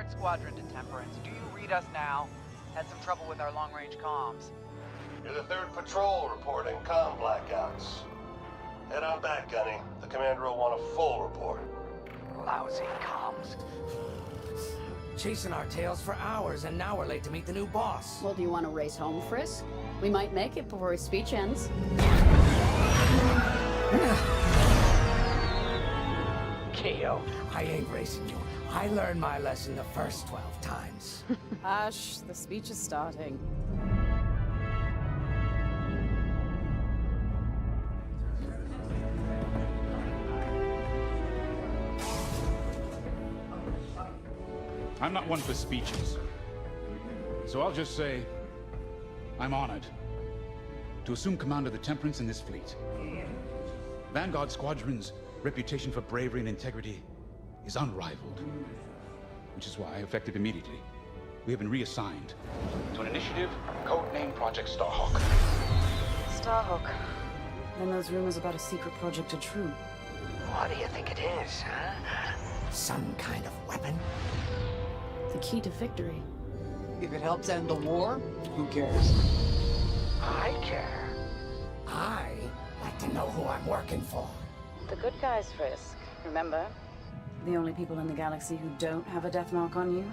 Vanguard Squadron to Temperance. Do you read us now? Had some trouble with our long-range comms. You're the 3rd patrol reporting comm blackouts. Head on back, Gunny. The commander will want a full report. Lousy comms. Chasing our tails for hours, and now we're late to meet the new boss. Well, do you want to race home, Frisk? We might make it before his speech ends. Keo, I ain't racing you. I learned my lesson the first 12 times. Hush, the speech is starting. I'm not one for speeches. So I'll just say, I'm honored to assume command of the Temperance in this fleet. Vanguard Squadron's reputation for bravery and integrity is unrivaled, which is why, effective immediately, we have been reassigned to an initiative codenamed Project Starhawk. Starhawk. Then those rumors about a secret project are true. What do you think it is, huh? Some kind of weapon? The key to victory. If it helps end the war, who cares? I care. I like to know who I'm working for. The good guys, Frisk. Remember? The only people in the galaxy who don't have a death mark on you?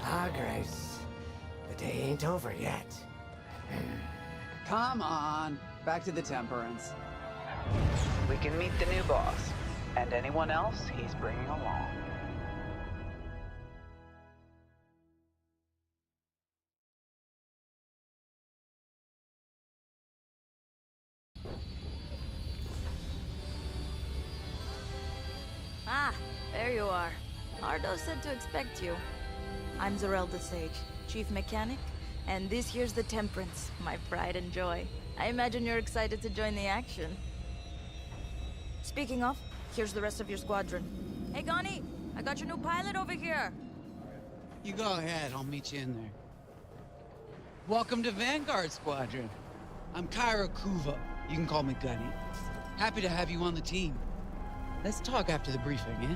Ah, Grace. The day ain't over yet. Come on. Back to the Temperance. We can meet the new boss. And anyone else he's bringing along. Ah, there you are. Ardo said to expect you. I'm Zarelda Sage, Chief Mechanic, and this here's the Temperance, my pride and joy. I imagine you're excited to join the action. Speaking of, here's the rest of your squadron. Hey, Gani, I got your new pilot over here. You go ahead, I'll meet you in there. Welcome to Vanguard Squadron. I'm Kyra Kuva. You can call me Gunny. Happy to have you on the team. Let's talk after the briefing, eh?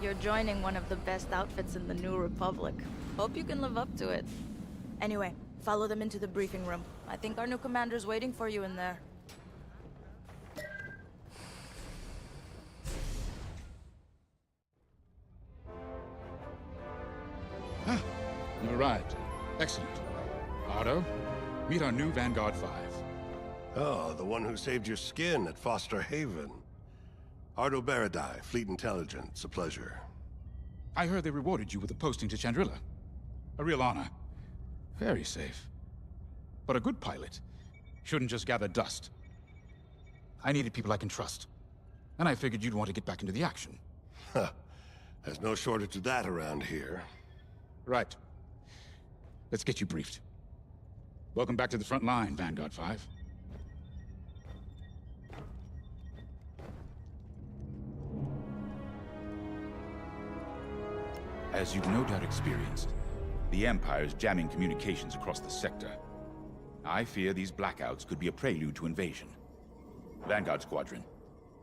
You're joining one of the best outfits in the New Republic. Hope you can live up to it. Anyway, follow them into the briefing room. I think our new commander's waiting for you in there. Ah, you arrived. Excellent. Ardo, meet our new Vanguard 5. Oh, the one who saved your skin at Foster Haven. Ardo Baradai, Fleet Intelligence. A pleasure. I heard they rewarded you with a posting to Chandrila. A real honor. Very safe. But a good pilot shouldn't just gather dust. I needed people I can trust. And I figured you'd want to get back into the action. Huh. There's no shortage of that around here. Right. Let's get you briefed. Welcome back to the front line, Vanguard 5. As you've no doubt experienced, the Empire's jamming communications across the sector. I fear these blackouts could be a prelude to invasion. Vanguard Squadron,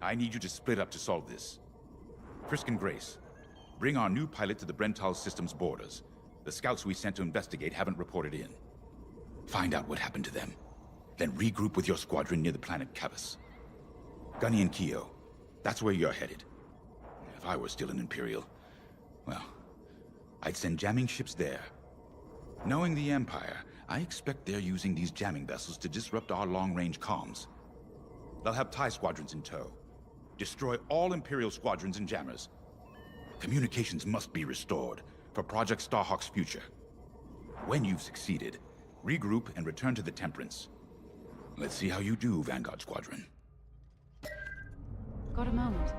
I need you to split up to solve this. Frisk and Grace, bring our new pilot to the Brental system's borders. The scouts we sent to investigate haven't reported in. Find out what happened to them. Then regroup with your squadron near the planet Cavus. Gunny and Keo, that's where you're headed. If I were still an Imperial, well, I'd send jamming ships there. Knowing the Empire, I expect they're using these jamming vessels to disrupt our long-range comms. They'll have TIE squadrons in tow. Destroy all Imperial squadrons and jammers. Communications must be restored for Project Starhawk's future. When you've succeeded, regroup and return to the Temperance. Let's see how you do, Vanguard Squadron. Got a moment.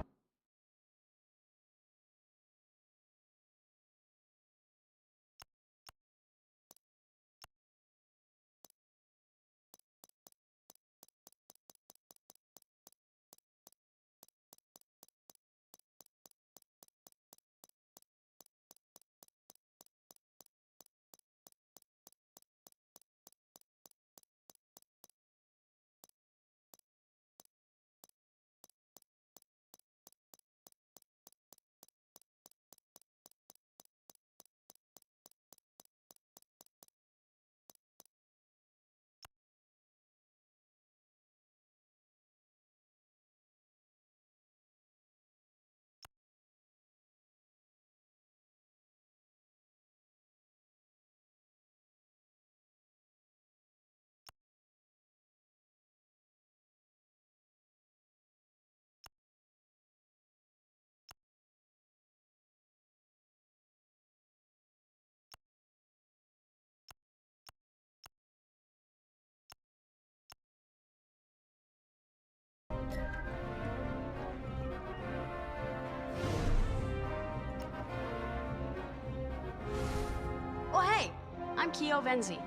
I'm Kyo Venzi.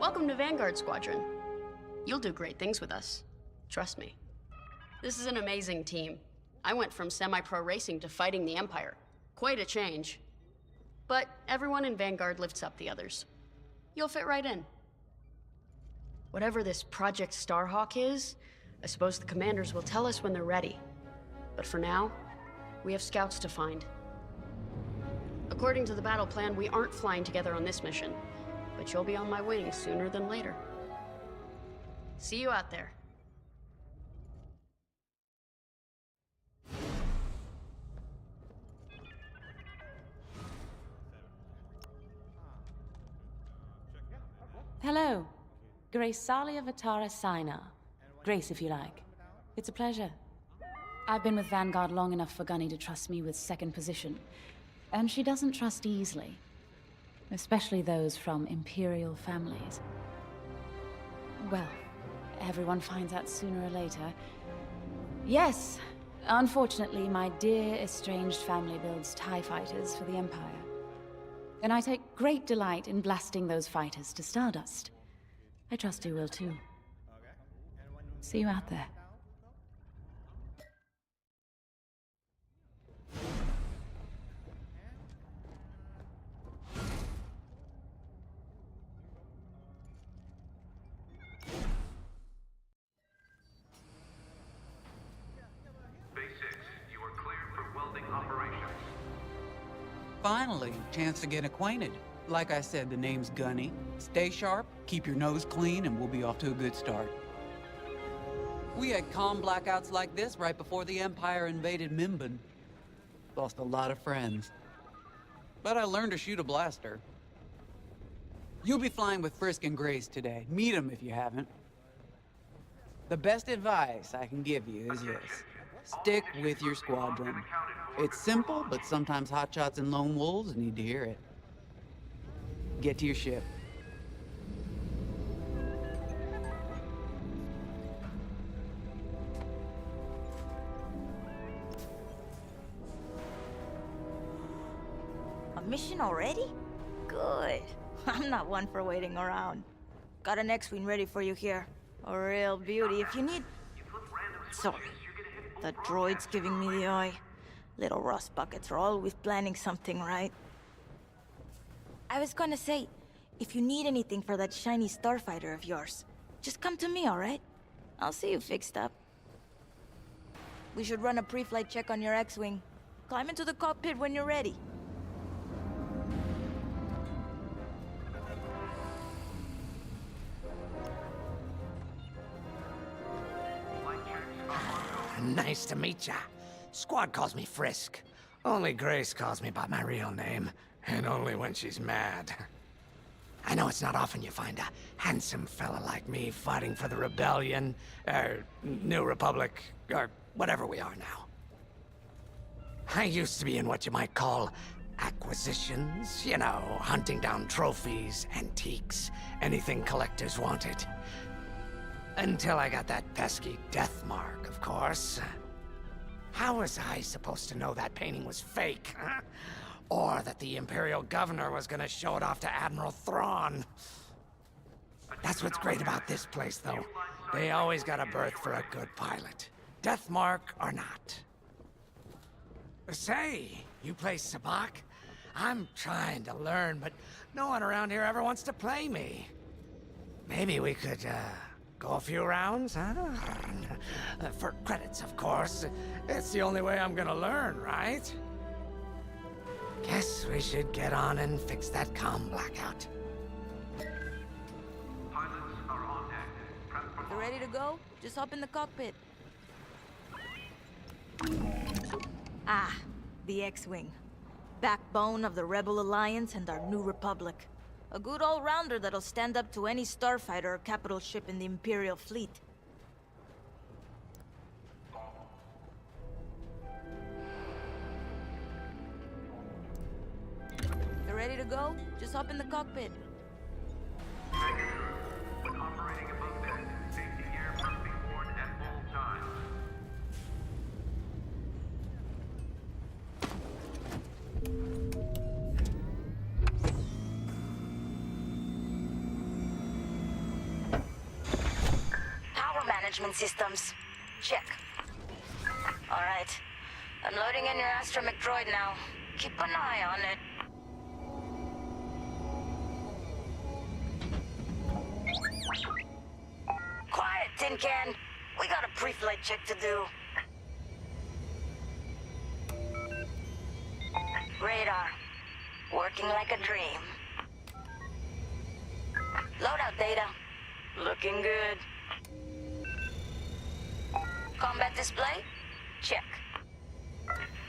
Welcome to Vanguard Squadron. You'll do great things with us. Trust me. This is an amazing team. I went from semi-pro racing to fighting the Empire. Quite a change. But everyone in Vanguard lifts up the others. You'll fit right in. Whatever this Project Starhawk is, I suppose the commanders will tell us when they're ready. But for now, we have scouts to find. According to the battle plan, we aren't flying together on this mission, but you'll be on my wing sooner than later. See you out there. Hello. Grace Salia Vatara Sina. Grace, if you like. It's a pleasure. I've been with Vanguard long enough for Gunny to trust me with second position. And she doesn't trust easily. Especially those from Imperial families. Well, everyone finds out sooner or later. Yes, unfortunately, my dear estranged family builds TIE fighters for the Empire. And I take great delight in blasting those fighters to stardust. I trust you will too. See you out there. Finally, chance to get acquainted. Like I said, the name's Gunny. Stay sharp, keep your nose clean, and we'll be off to a good start. We had comm blackouts like this right before the Empire invaded Mimban. Lost a lot of friends. But I learned to shoot a blaster. You'll be flying with Frisk and Grace today. Meet them if you haven't. The best advice I can give you is this. Stick with your squadron. It's simple, but sometimes hotshots and lone wolves need to hear it. Get to your ship. A mission already? Good. I'm not one for waiting around. Got an X-Wing ready for you here. A real beauty if you need... Sorry. The droid's giving me the eye. Little rust buckets are always planning something, right? I was gonna say, if you need anything for that shiny starfighter of yours, just come to me, alright? I'll see you fixed up. We should run a pre-flight check on your X-Wing. Climb into the cockpit when you're ready. Nice to meet ya. Squad calls me Frisk. Only Grace calls me by my real name, and only when she's mad. I know it's not often you find a handsome fella like me fighting for the Rebellion, or New Republic, or whatever we are now. I used to be in what you might call acquisitions, you know, hunting down trophies, antiques, anything collectors wanted. Until I got that pesky death mark, of course. How was I supposed to know that painting was fake, huh? Or that the Imperial Governor was gonna show it off to Admiral Thrawn? That's what's great about this place, though. They always got a berth for a good pilot. Death mark or not. Say, you play Sabak? I'm trying to learn, but no one around here ever wants to play me. Maybe we could, go a few rounds, huh? For credits, of course. It's the only way I'm gonna learn, right? Guess we should get on and fix that comm blackout. Pilots are on deck. You ready to go? Just hop in the cockpit. Ah, the X-Wing. Backbone of the Rebel Alliance and our New Republic. A good all-rounder that'll stand up to any starfighter or capital ship in the Imperial fleet. You ready to go? Just hop in the cockpit. When operating above deck, safety gear must be worn at all times. management systems. Check. Alright. I'm loading in your astromech droid now. Keep an eye on it. Quiet, Tin Can. We got a pre-flight check to do. Radar. Working like a dream. Loadout data. Looking good. Combat display? Check.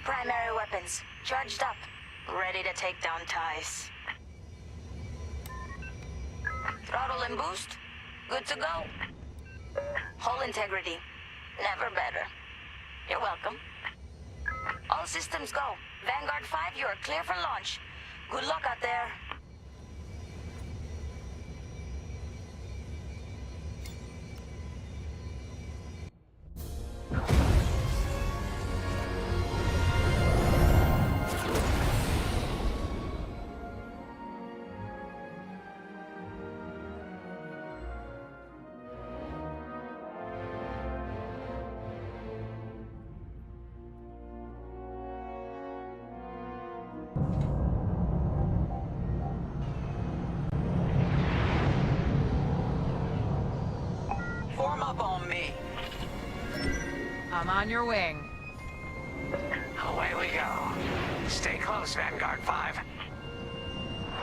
Primary weapons. Charged up. Ready to take down ties. Throttle and boost? Good to go. Hull integrity. Never better. You're welcome. All systems go. Vanguard 5, you are clear for launch. Good luck out there. Form up on me. I'm on your wing. Away we go. Stay close, Vanguard 5.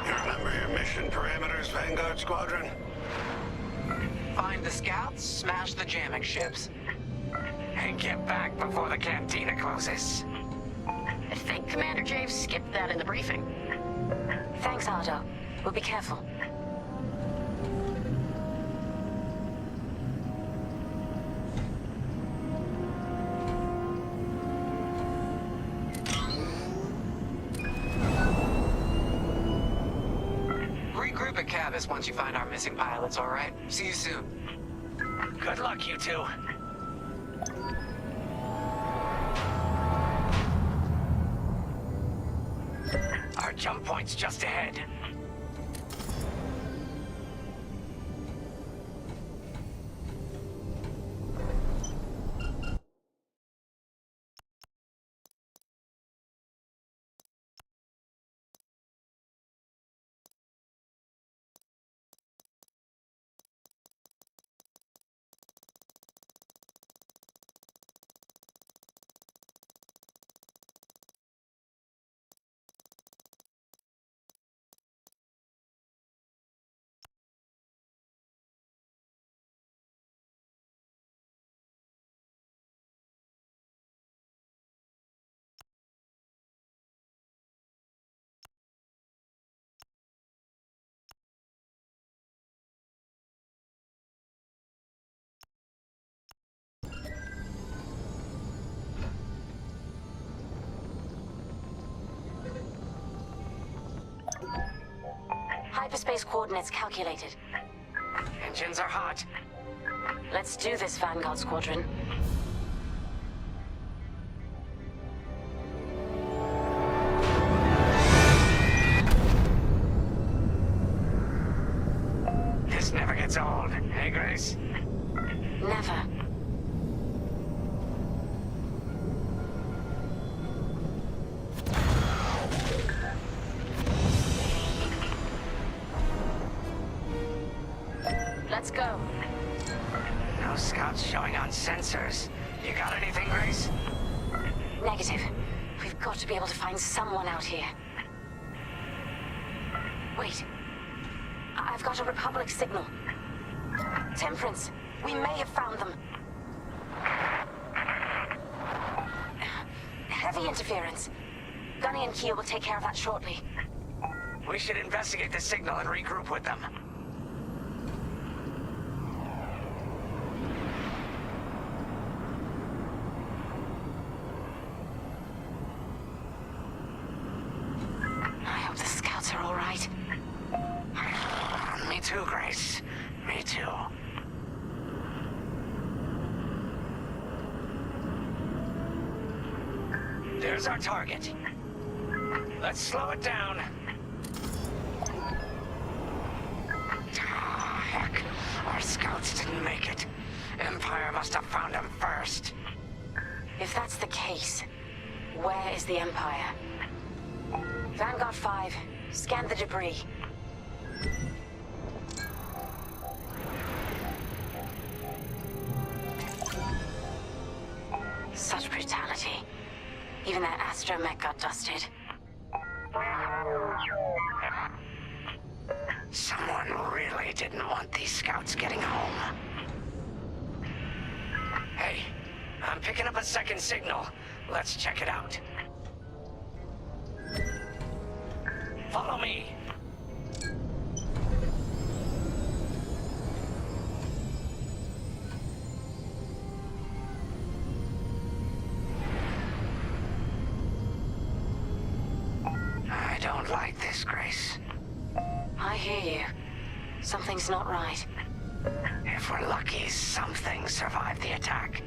You remember your mission parameters, Vanguard Squadron? Find the scouts, smash the jamming ships. And get back before the cantina closes. I think Commander Javes skipped that in the briefing. Thanks, Otto. We'll be careful. Regroup at Cavus once you find our missing pilots, all right? See you soon. Good luck, you two. Our jump point's just ahead. Hyperspace coordinates calculated. Engines are hot. Let's do this, Vanguard Squadron. This never gets old, hey, Grace? Never. Let's go. No scouts showing on sensors. You got anything, Grace? Negative. We've got to be able to find someone out here. Wait. I've got a Republic signal. Temperance. We may have found them. Heavy interference. Gunny and Kia will take care of that shortly. We should investigate the signal and regroup with them. I hope the scouts are all right. Me too, Grace. Me too. There's our target. Let's slow it down. Ah, heck. Our scouts didn't make it. Empire must must have found him first. If that's the case, where is the Empire? Vanguard 5, scan the debris. Such brutality. Even that astromech got dusted. Someone really didn't want these scouts getting home. Hey, I'm picking up a second signal. Let's check it out. Follow me. I don't like this, Grace. I hear you. Something's not right. If we're lucky, something survived the attack.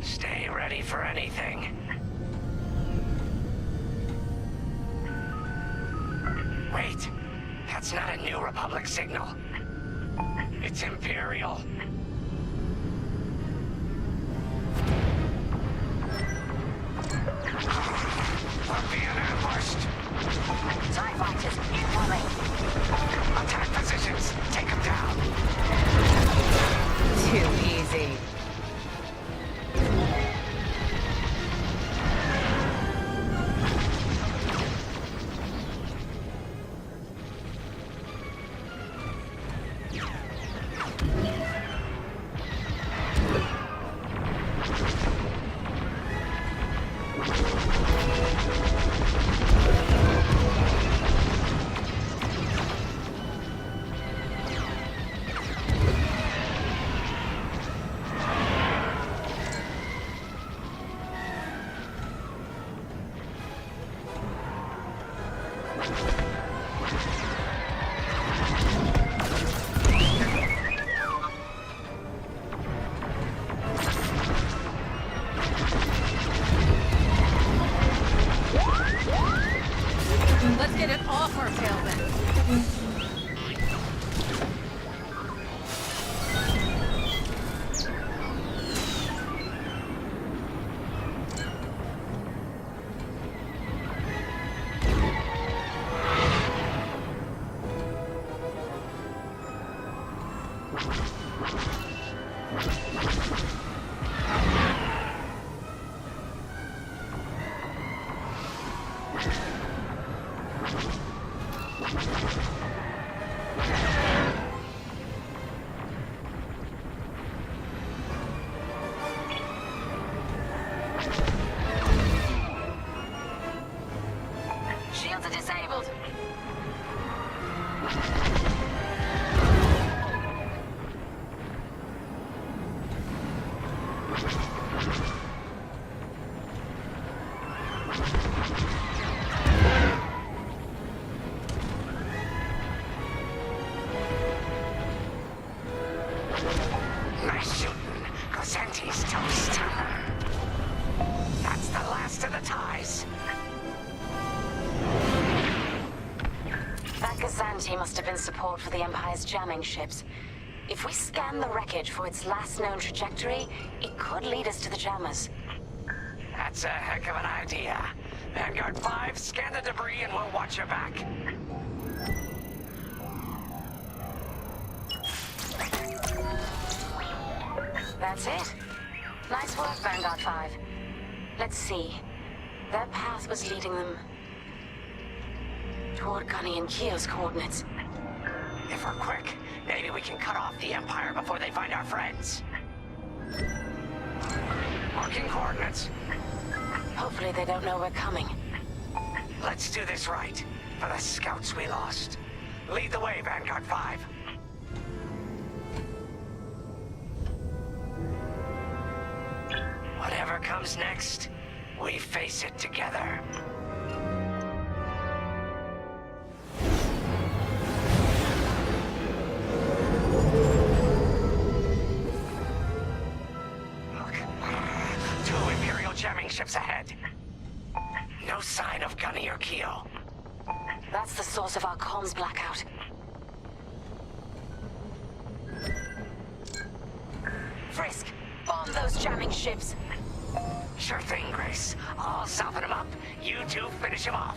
Stay ready for anything. Wait, that's not a New Republic signal. It's Imperial. We're being ambushed. TIE fighters, incoming! Attack positions. Take them down. Too easy. Let's get it off our tail then. Shields are disabled! Nice shooting. Cosente's toast. That's the last of the ties. That Gazanti must have been support for the Empire's jamming ships. If we scan the wreckage for its last known trajectory, it could lead us to the jammers. That's a heck of an idea. Vanguard 5, scan the debris and we'll watch your back. That's it. Nice work, Vanguard 5. Let's see. Their path was leading them toward Gunny and Keel's coordinates. If we're quick, maybe we can cut off the Empire before they find our friends. Marking coordinates. Hopefully they don't know we're coming. Let's do this right, for the scouts we lost. Lead the way, Vanguard 5. Whatever comes next, we face it together. Look, 2 Imperial jamming ships ahead. No sign of Gunny or Keel. That's the source of our comms blackout. Frisk, bomb those jamming ships. Sure thing, Grace. I'll soften him up. You two finish him off.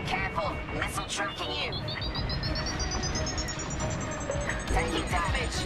Careful, missile tracking you. Taking damage.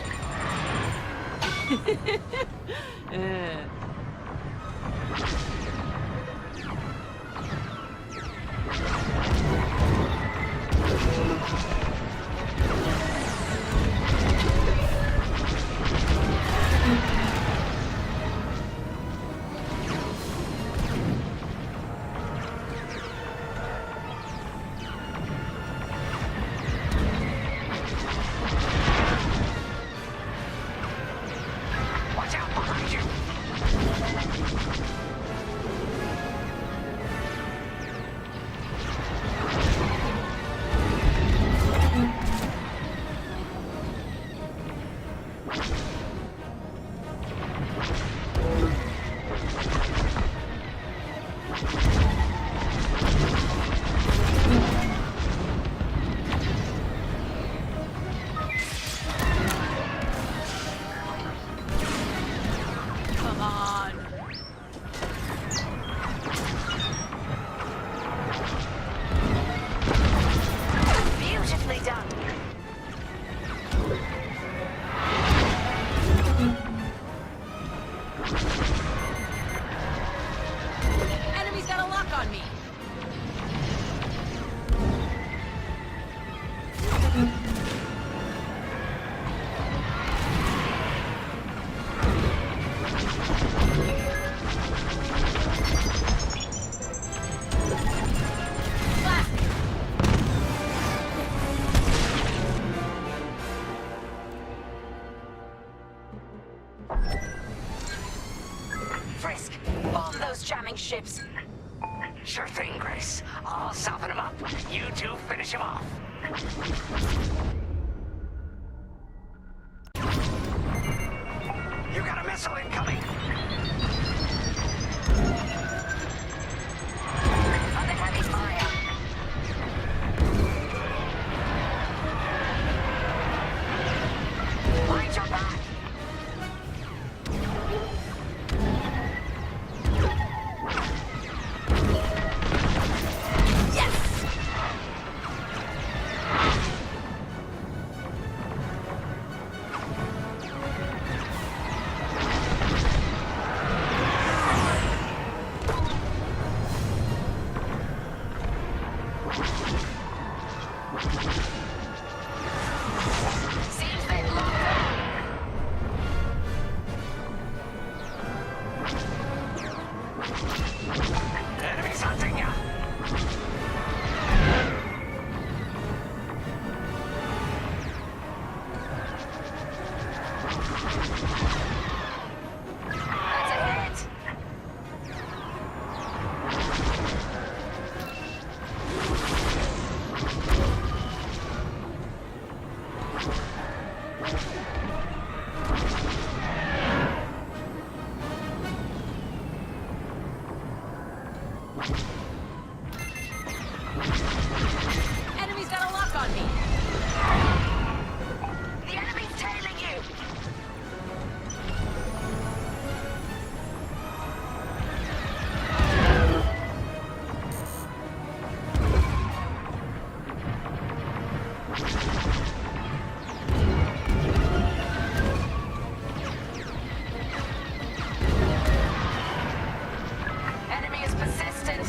Watch out behind you! Come on. Beautifully done. Enemy's got a lock on me. Frisk, bomb those jamming ships. Sure thing, Grace. I'll soften him up. You two finish him off. You got a missile incoming. Under heavy fire. Mind your back. Seems they've locked on. Enemy's hunting ya! That's a hit. Enemy's got a lock on me. The enemy's tailing you. Enemy is persistent.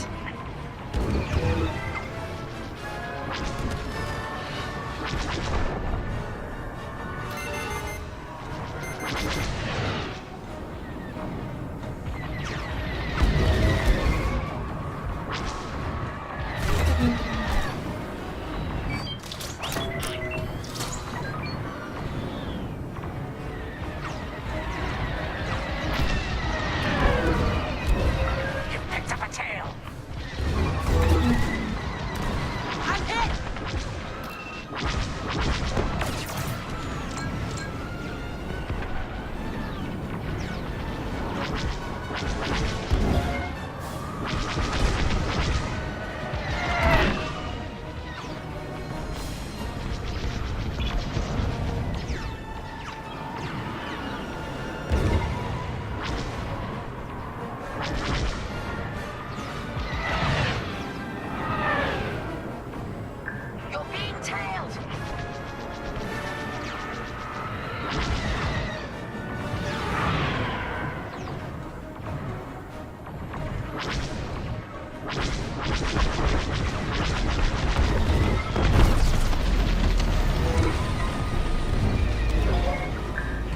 You're being tailed!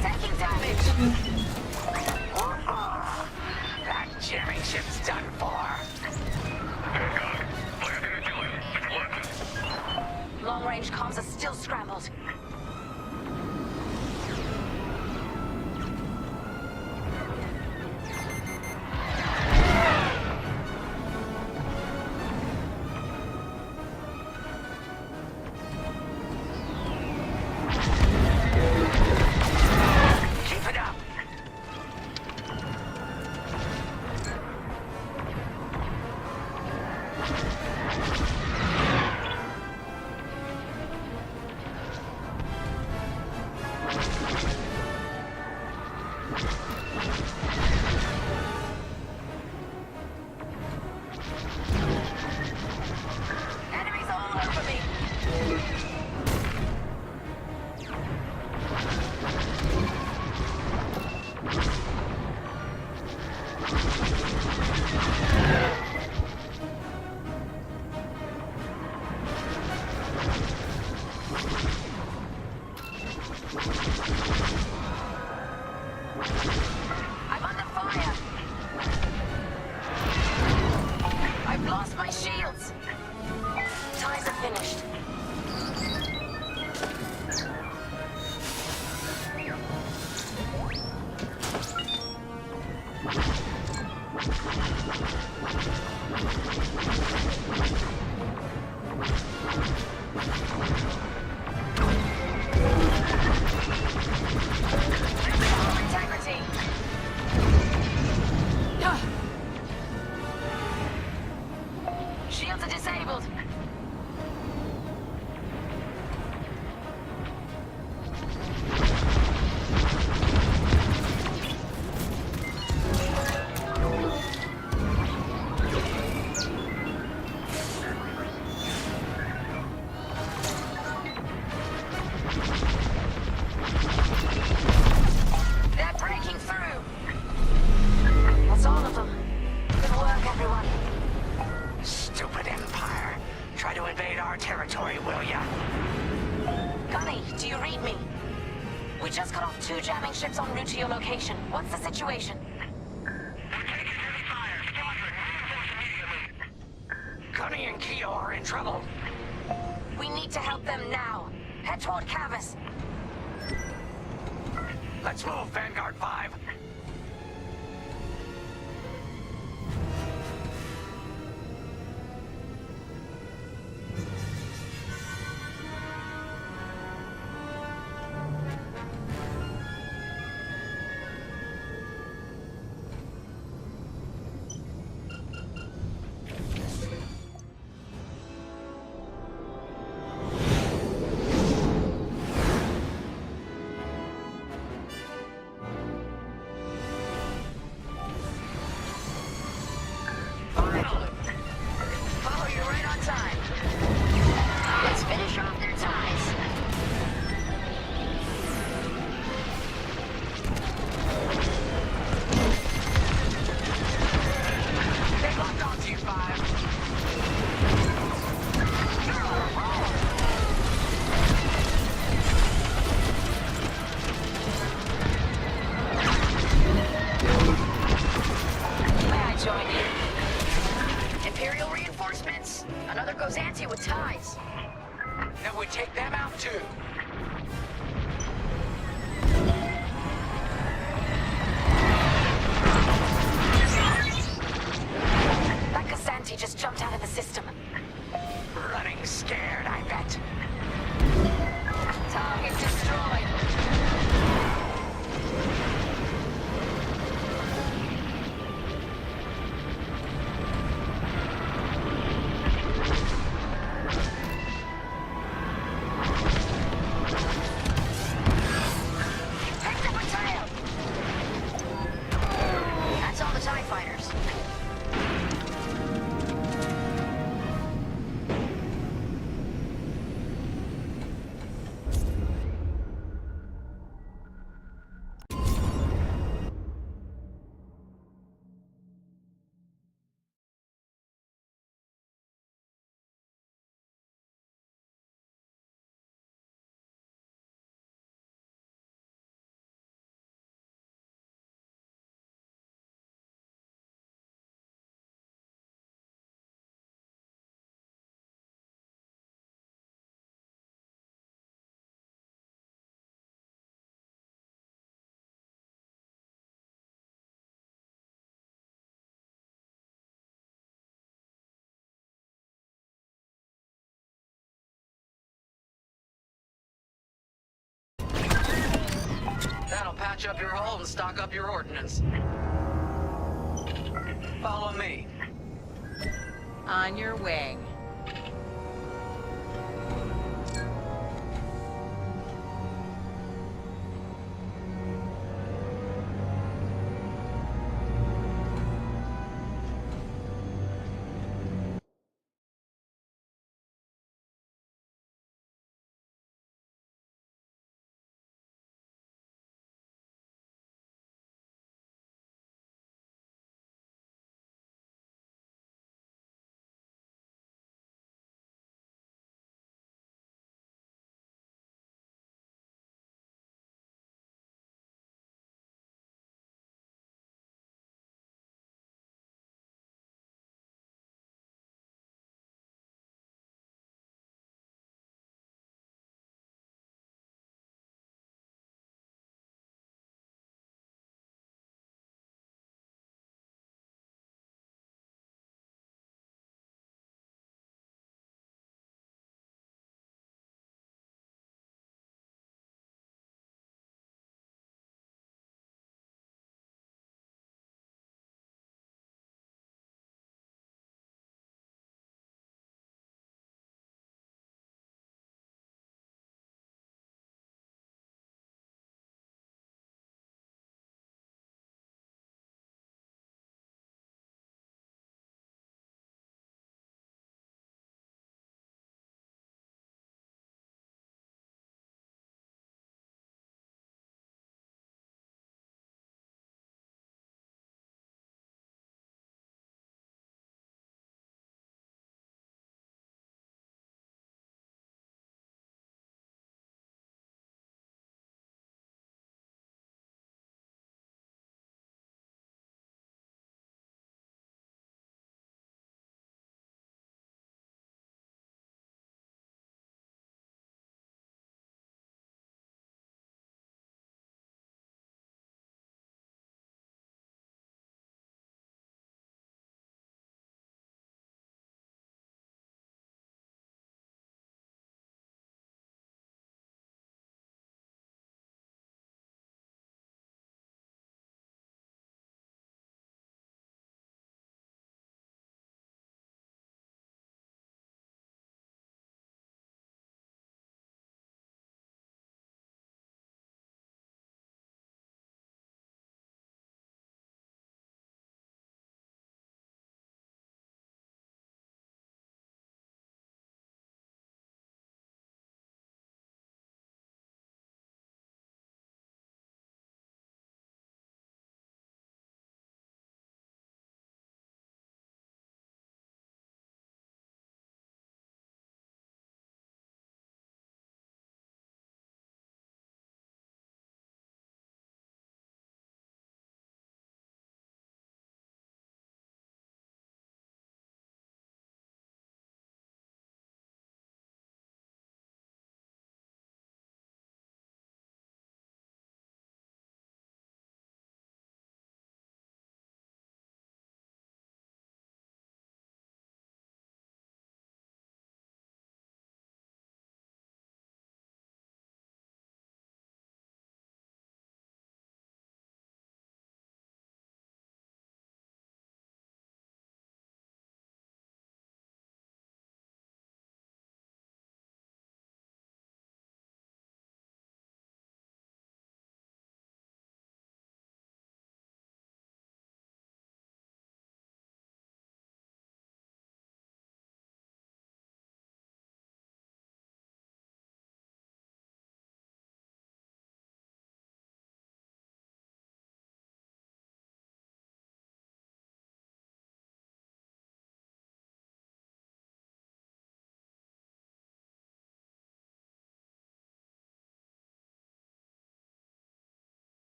Taking damage! That jamming ship's done for. Long-range comms are still scrambled. Keep it up. Enemies all over me! I'm under fire! I've lost my shields! Ties are finished. Integrity! Shields are disabled. They're breaking through. That's all of them. Good work, everyone. Stupid Empire. Try to invade our territory, will ya? Gunny, do you read me? We just cut off 2 jamming ships en route to your location. What's the situation? Gunny and Keo are in trouble. We need to help them now. Head toward Cavus. Let's move, Vanguard 5. Finally! Follow you right on time. Let's finish off their ties. They locked onto you, 5. You're on a roll. May I join you? Imperial reinforcements. Another Gozanti with ties. Then we take them out, too. That Gozanti just jumped out of the system. Running scared, I bet. Target destroyed. up your hull and stock up your ordnance. Follow me. On your way.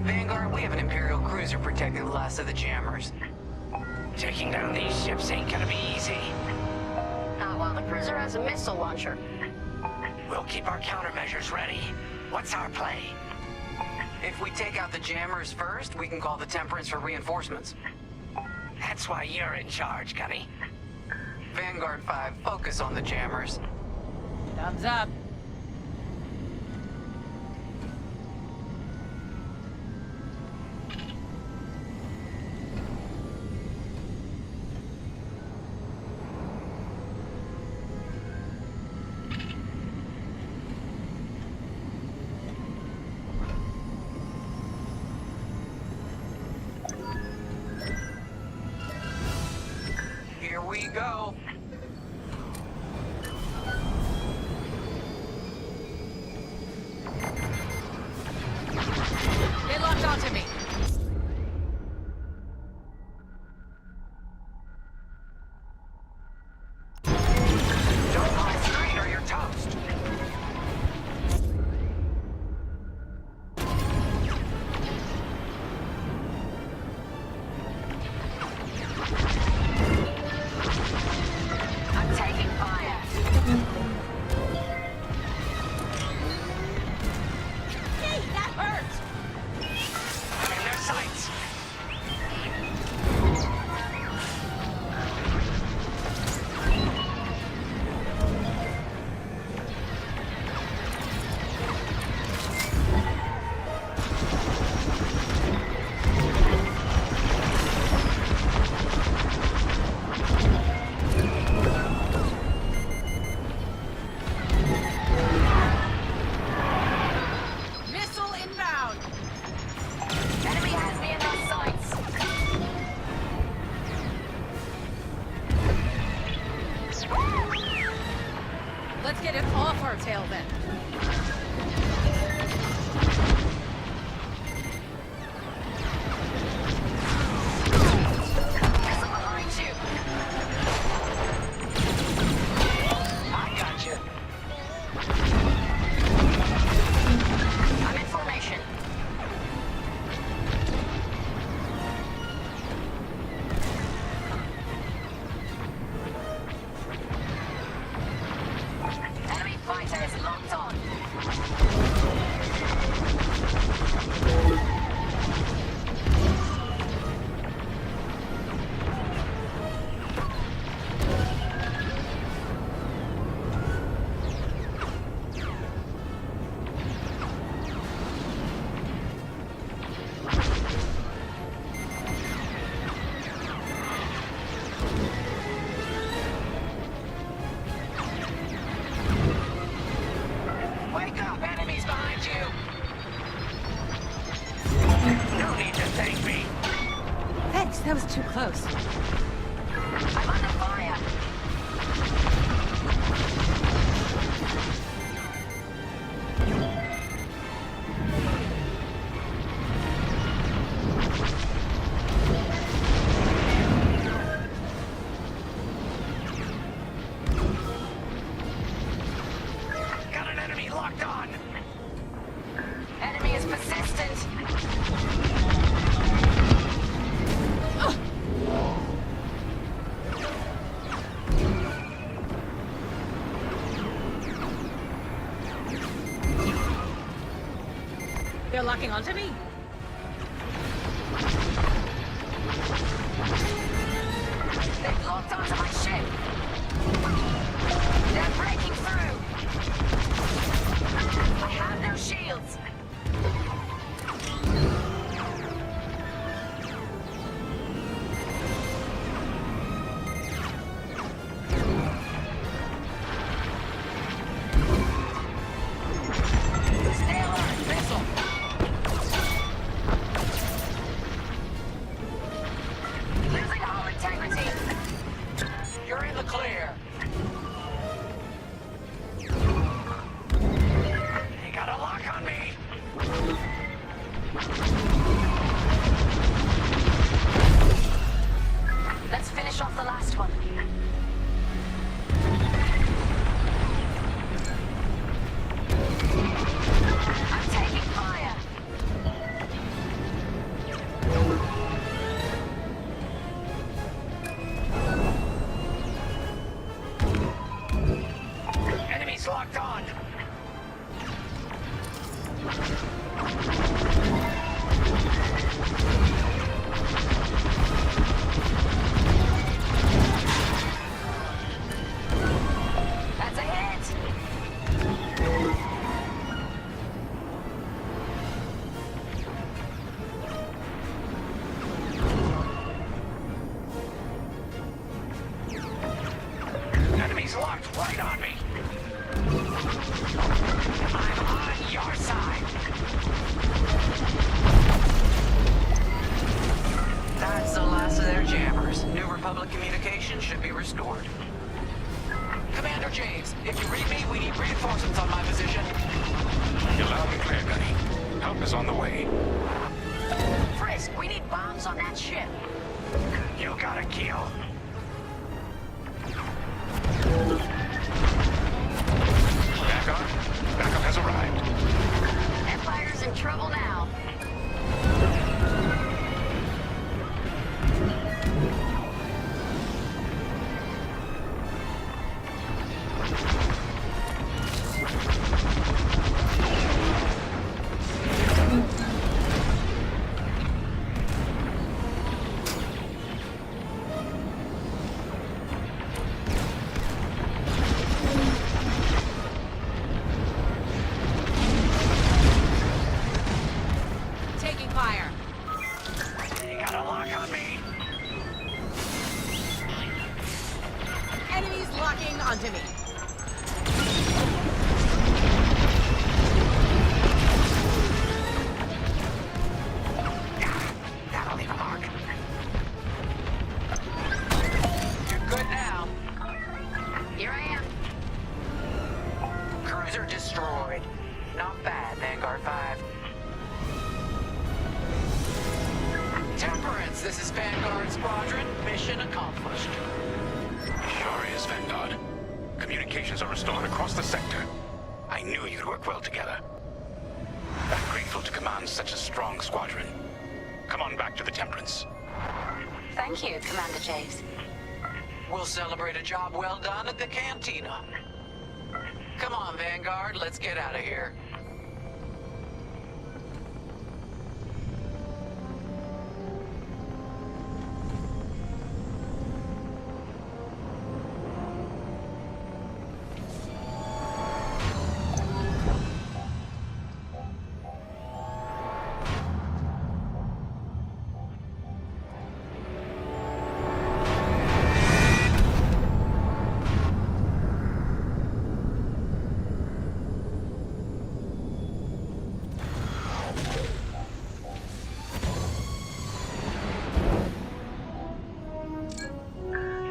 Vanguard, we have an Imperial cruiser protecting the last of the jammers. Taking down these ships ain't gonna be easy. Well, the cruiser has a missile launcher. We'll keep our countermeasures ready. What's our play? If we take out the jammers first, we can call the Temperance for reinforcements. That's why you're in charge, Gunny. Vanguard 5, focus on the jammers. Thumbs up. Here we go. They locked onto me. Don't lie straight or you're toast. I'm taking fire. Hey, that hurt! In their sights. Missile inbound! Enemy has me in their sights. Let's get it off our tail then. Missile behind you. I got you. I'm in formation. Enemy fighters locked on. Wake up, enemies behind you. No need to thank me. Thanks, that was too close. I'm under fire. Got an enemy locked on. Enemy is persistent. They're locking onto me. They've locked onto my ship. They're breaking through. I have no shields. Stay alert, missile. Losing hull integrity. You're in the clear. restored. Commander James, if you read me, we need reinforcements on my position. You're loud and clear, Gunny. Help is on the way. Frisk, we need bombs on that ship. You got a kill. Vanguard, backup has arrived. Empire's in trouble now. Taking fire. You got a lock on me. Enemies locking onto me. That'll leave a mark. You're good now. Here I am. Cruiser destroyed. Not bad, Vanguard 5. Temperance, this is Vanguard Squadron. Mission accomplished. Sure is, Vanguard. Communications are restored across the sector. I knew you'd work well together. I'm grateful to command such a strong squadron. Come on back to the Temperance. Thank you, Commander Javes. We'll celebrate a job well done at the cantina. Come on, Vanguard, let's get out of here.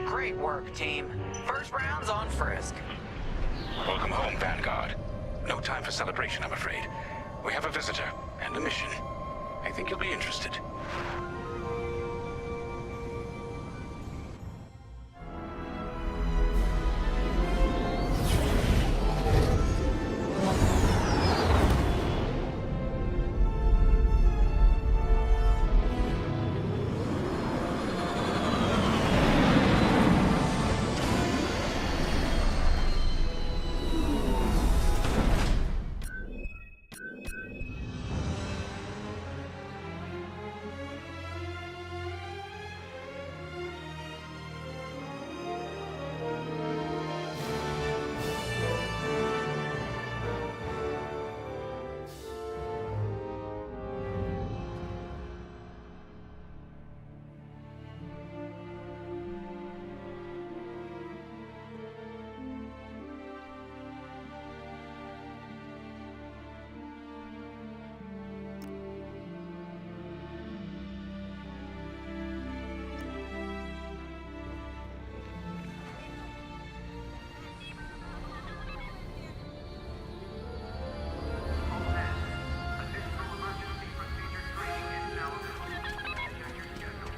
Great work, team. First round's on Frisk. Welcome home, Vanguard. No time for celebration, I'm afraid. We have a visitor and a mission. I think you'll be interested. Additional emergency procedure training is now available. Check your schedule.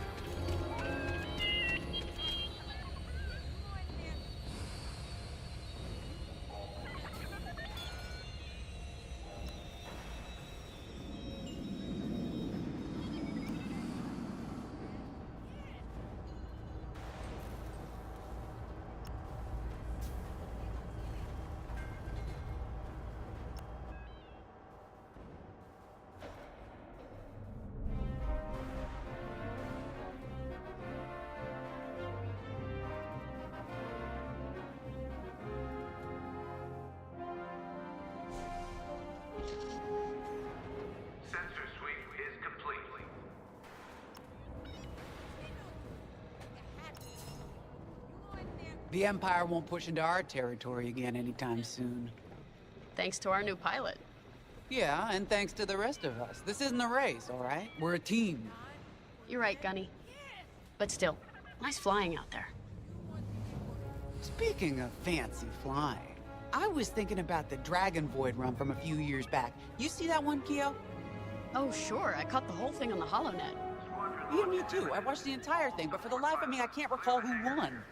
Sensor sweep is complete. The Empire won't push into our territory again anytime soon. Thanks to our new pilot. Yeah, and thanks to the rest of us. This isn't a race, all right? We're a team. You're right, Gunny. But still, nice flying out there. Speaking of fancy flying, I was thinking about the Dragon Void run from a few years back. You see that one, Kyo? Oh, sure. I caught the whole thing on the HoloNet. Yeah, me too. I watched the entire thing, but for the life of me, I can't recall who won.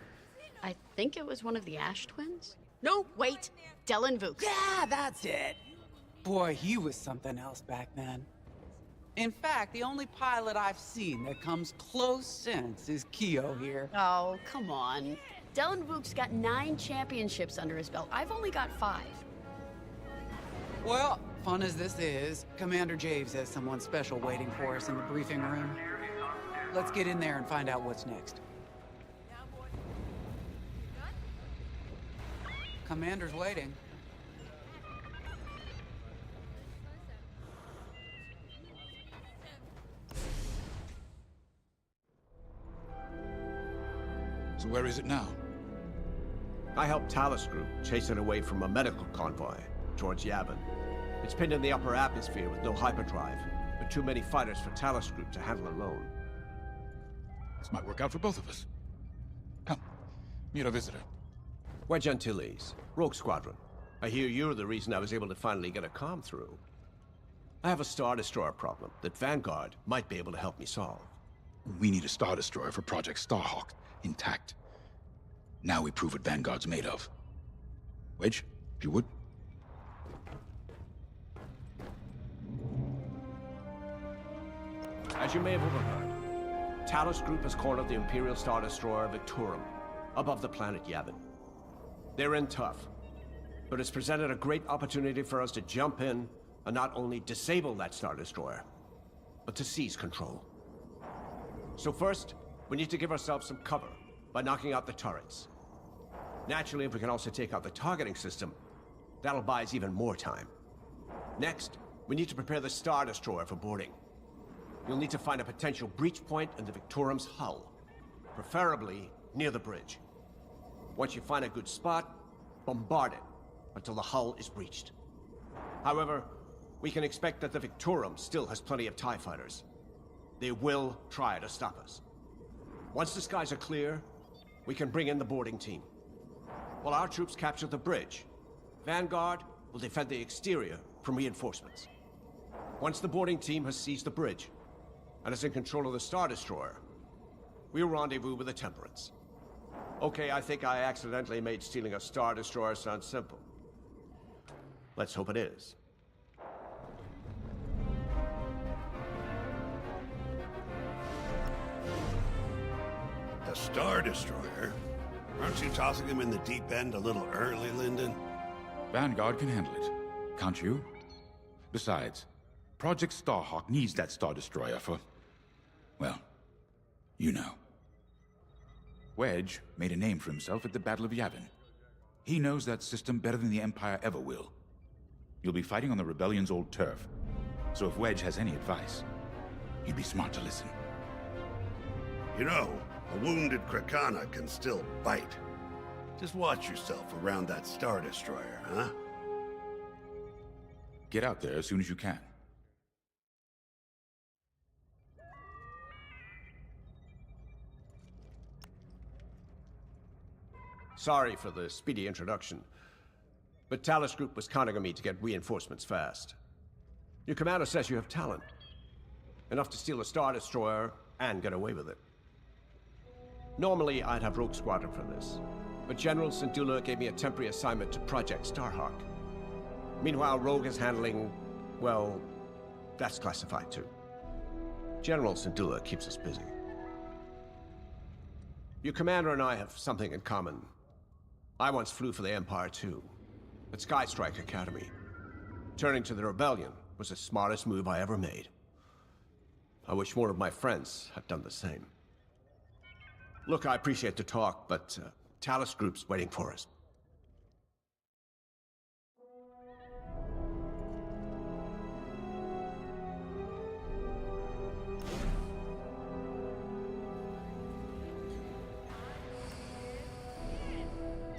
I think it was one of the Ash twins? No, wait. Dylan Vooks. Yeah, that's it. Boy, he was something else back then. In fact, the only pilot I've seen that comes close since is Kyo here. Oh, come on. Dylan Vooks got 9 championships under his belt. I've only got 5. Well, fun as this is, Commander Javes has someone special waiting for us in the briefing room. Let's get in there and find out what's next. Commander's waiting. So where is it now? I helped Talus Group chase it away from a medical convoy towards Yavin. It's pinned in the upper atmosphere with no hyperdrive, but too many fighters for Talus Group to handle alone. This might work out for both of us. Come, meet our visitor. Wedge Antilles, Rogue Squadron. I hear you're the reason I was able to finally get a comm through. I have a Star Destroyer problem that Vanguard might be able to help me solve. We need a Star Destroyer for Project Starhawk, intact. Now we prove what Vanguard's made of. Wedge, if you would. As you may have overheard, Talus Group has cornered the Imperial Star Destroyer Victorum above the planet Yavin. They're in tough, but it's presented a great opportunity for us to jump in and not only disable that Star Destroyer, but to seize control. So first, we need to give ourselves some cover by knocking out the turrets. Naturally, if we can also take out the targeting system, that'll buy us even more time. Next, we need to prepare the Star Destroyer for boarding. You'll need to find a potential breach point in the Victorum's hull, preferably near the bridge. Once you find a good spot, bombard it until the hull is breached. However, we can expect that the Victorum still has plenty of TIE fighters. They will try to stop us. Once the skies are clear, we can bring in the boarding team. While our troops capture the bridge, Vanguard will defend the exterior from reinforcements. Once the boarding team has seized the bridge and is in control of the Star Destroyer, we'll rendezvous with the Temperance. Okay, I think I accidentally made stealing a Star Destroyer sound simple. Let's hope it is. A Star Destroyer? Aren't you tossing him in the deep end a little early, Lyndon? Vanguard can handle it, can't you? Besides, Project Starhawk needs that Star Destroyer for... well, you know. Wedge made a name for himself at the Battle of Yavin. He knows that system better than the Empire ever will. You'll be fighting on the Rebellion's old turf, so if Wedge has any advice, you'd be smart to listen. You know, a wounded Krakana can still bite. Just watch yourself around that Star Destroyer, huh? Get out there as soon as you can. Sorry for the speedy introduction, but Talus Group was counting on me to get reinforcements fast. Your commander says you have talent. Enough to steal a Star Destroyer and get away with it. Normally, I'd have Rogue Squadron for this, but General Syndulla gave me a temporary assignment to Project Starhawk. Meanwhile, Rogue is handling, well, that's classified too. General Syndulla keeps us busy. Your commander and I have something in common. I once flew for the Empire too, at Skystrike Academy. Turning to the Rebellion was the smartest move I ever made. I wish more of my friends had done the same. Look, I appreciate the talk, but Talus Group's waiting for us.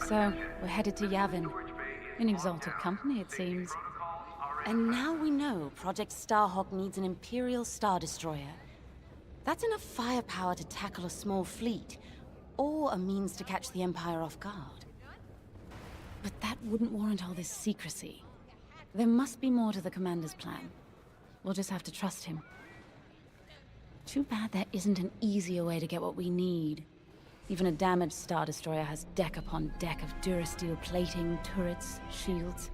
So, we're headed to Yavin. In exalted company, it seems. And now we know Project Starhawk needs an Imperial Star Destroyer. That's enough firepower to tackle a small fleet. or a means to catch the Empire off guard. But that wouldn't warrant all this secrecy. There must be more to the Commander's plan. We'll just have to trust him. Too bad there isn't an easier way to get what we need. Even a damaged Star Destroyer has deck upon deck of Durasteel plating, turrets, shields.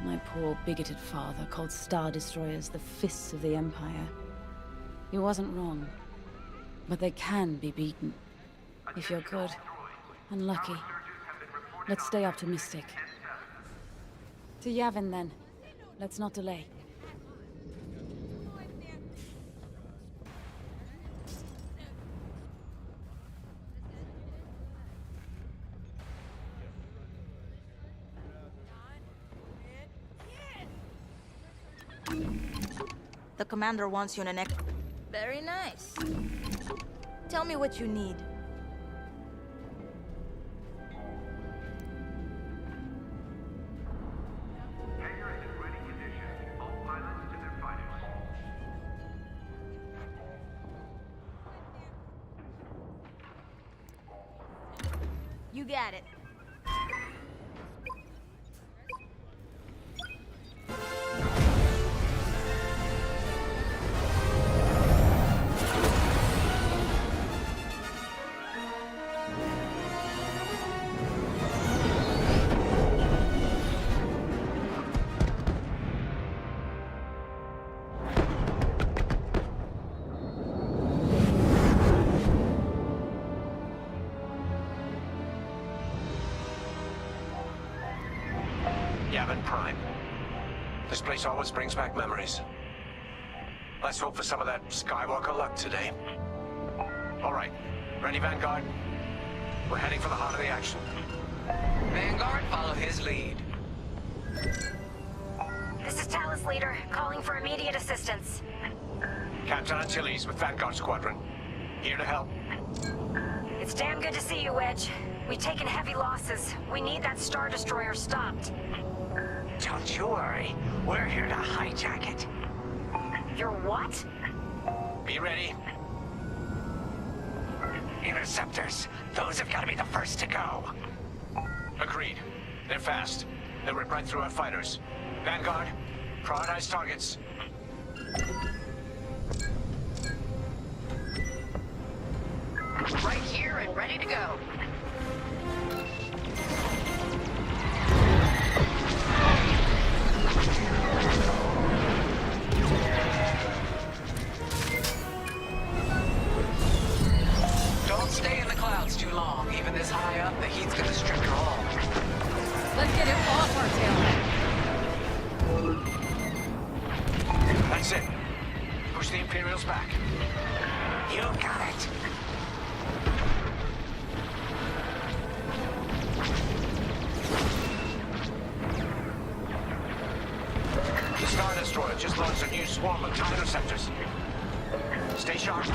My poor, bigoted father called Star Destroyers the fists of the Empire. He wasn't wrong. But they can be beaten. If you're good and lucky. Let's stay optimistic. To Yavin, then. Let's not delay. The commander wants you in an Very nice. Tell me what you need. Hangar is in ready condition. All pilots to their fighters. You got it. Yavin Prime. This place always brings back memories. Let's hope for some of that Skywalker luck today. All right, ready, Vanguard? We're heading for the heart of the action. Vanguard, follow his lead. This is Talus Leader, calling for immediate assistance. Captain Antilles with Vanguard Squadron. Here to help. It's damn good to see you, Wedge. We've taken heavy losses. We need that Star Destroyer stopped. Don't you worry. We're here to hijack it. You're what? Be ready. Interceptors. Those have got to be the first to go. Agreed. They're fast. They'll rip right through our fighters. Vanguard, prioritize targets. Right here and ready to go. Don't stay in the clouds too long. Even this high up, the heat's gonna strip your hull. Let's get him off our tail. That's it. Push the Imperials back. You got it. The Star Destroyer just launched a new swarm of TIE interceptors. Stay sharp.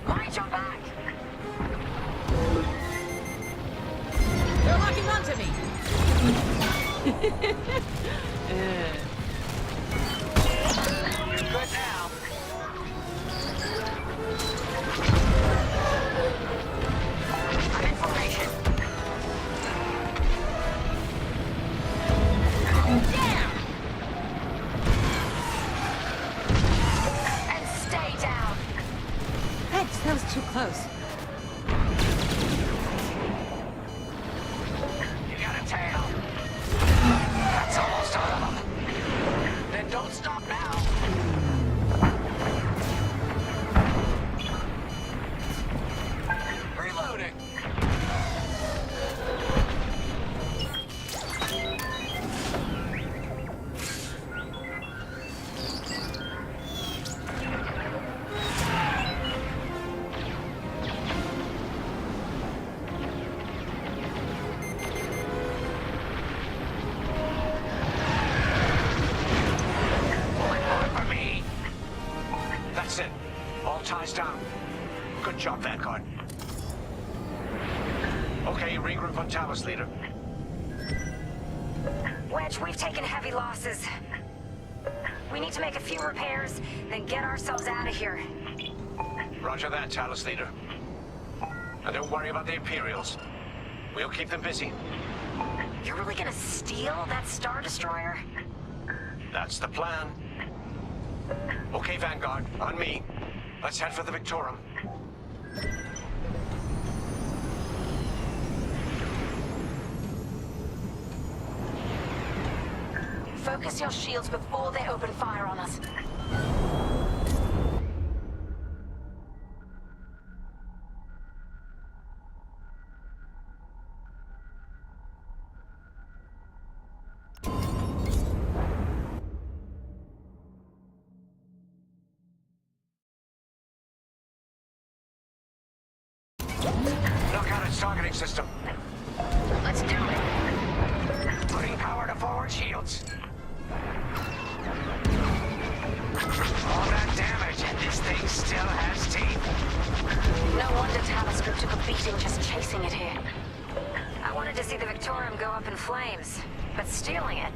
Mind your back! They're locking onto me. Good now. I'm in formation. Damn! And stay down. Thanks, that was too close. You got a tail. That's almost all of them. Then don't stop now. Reloading. For me. That's it. All ties down. Good job, Vanguard. Okay, regroup on Talos, leader. Wedge, we've taken heavy losses. We need to make a few repairs, then get ourselves out of here. Roger that, Talos, leader. And don't worry about the Imperials. We'll keep them busy. You're really gonna steal that Star Destroyer? That's the plan. Okay, Vanguard, on me. Let's head for the Victorum. Focus your shields before they open fire on us. Look out its targeting system. Let's do it. Putting power to forward shields. All that damage, and this thing still has teeth. No wonder Talos Group took a beating just chasing it here. I wanted to see the Victorum go up in flames, but stealing it,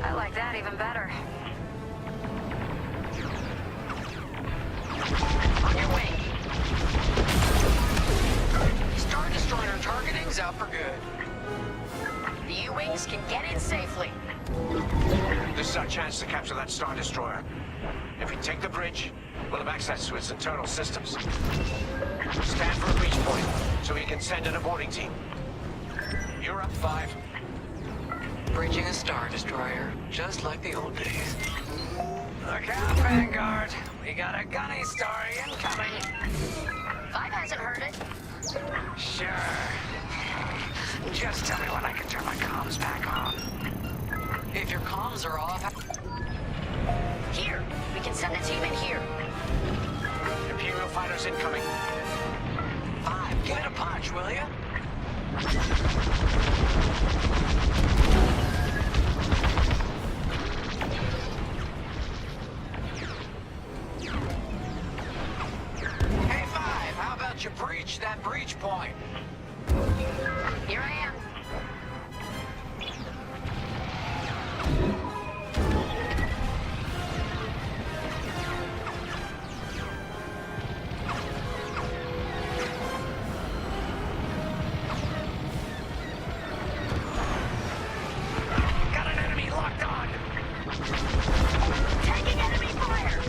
I like that even better. On your way. Star Destroyer targeting's out for good. The U-Wings can get in safely. This is our chance to capture that Star Destroyer. If we take the bridge, we'll have access to its internal systems. Stand for a breach point, so we can send in a boarding team. You're up, 5. Bridging a Star Destroyer, just like the old days. Look out, Vanguard. We got a gunny story incoming. 5 hasn't heard it. Sure. Just tell me when I can turn my comms back on. If your comms are off... Here, we can send a team in here. Imperial fighters incoming. 5, give it a punch, will you? Hey, 5, how about you breach that breach point? Here I am. Got an enemy locked on! Taking enemy fire!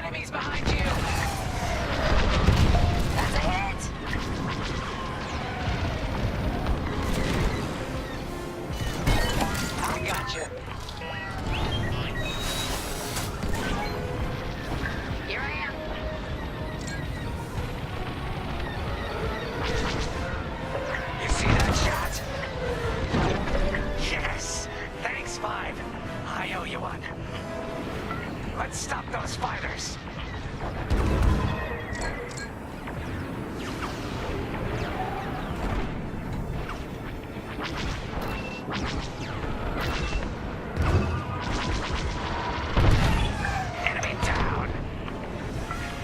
Enemies behind you! That's a hit! I gotcha. Here I am. You see that shot? Yes! Thanks, Five. I owe you one. Let's stop those fighters. Enemy down.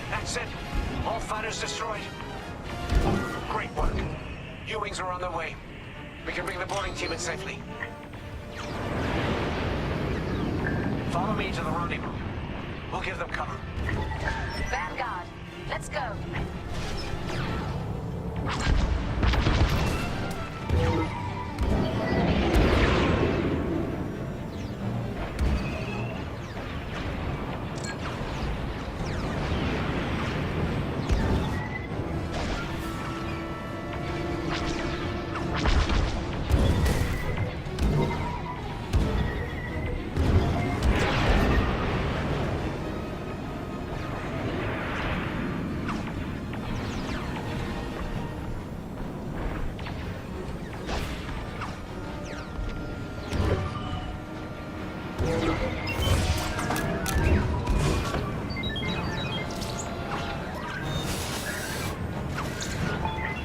That's it. All fighters destroyed. Great work. U-Wings are on their way. We can bring the boarding team in safely. Follow me to the rendezvous. We'll give them cover. Vanguard, let's go.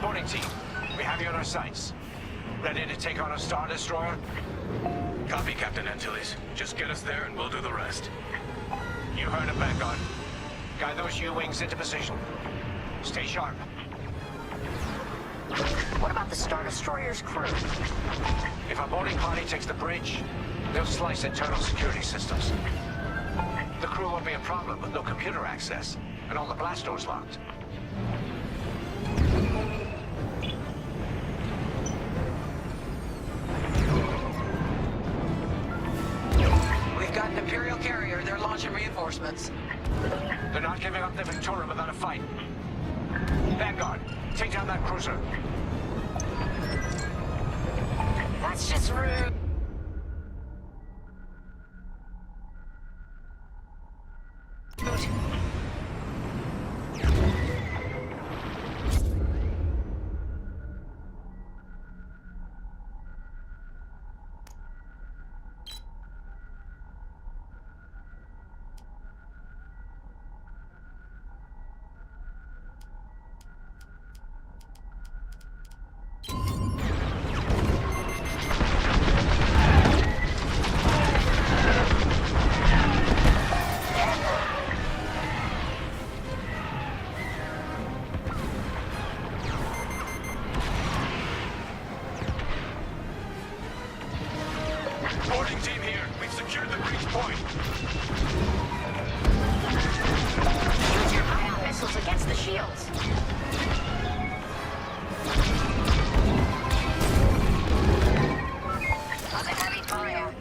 Boarding team, we have you on our sights. Ready to take on a Star Destroyer? Copy, Captain Antilles. Just get us there and we'll do the rest. You heard it, Vanguard. Guide those U-Wings into position. Stay sharp. What about the Star Destroyer's crew? If our boarding party takes the bridge, they'll slice internal security systems. The crew won't be a problem with no computer access, and all the blast doors locked. We've got an Imperial carrier. They're launching reinforcements. They're not giving up the Victoria without a fight. Vanguard, take down that cruiser. That's just rude. Boarding team here. We've secured the breach point. Use your ion missiles against the shields. On the heavy fire.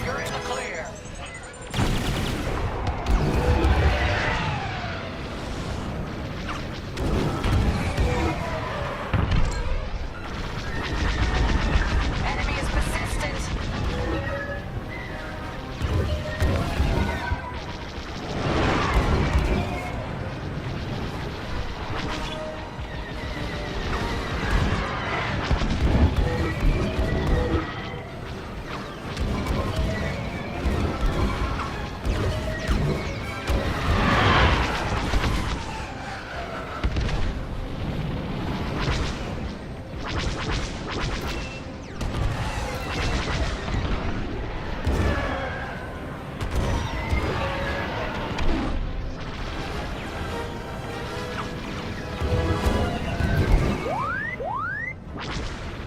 You're in the clear. Enemy is persistent.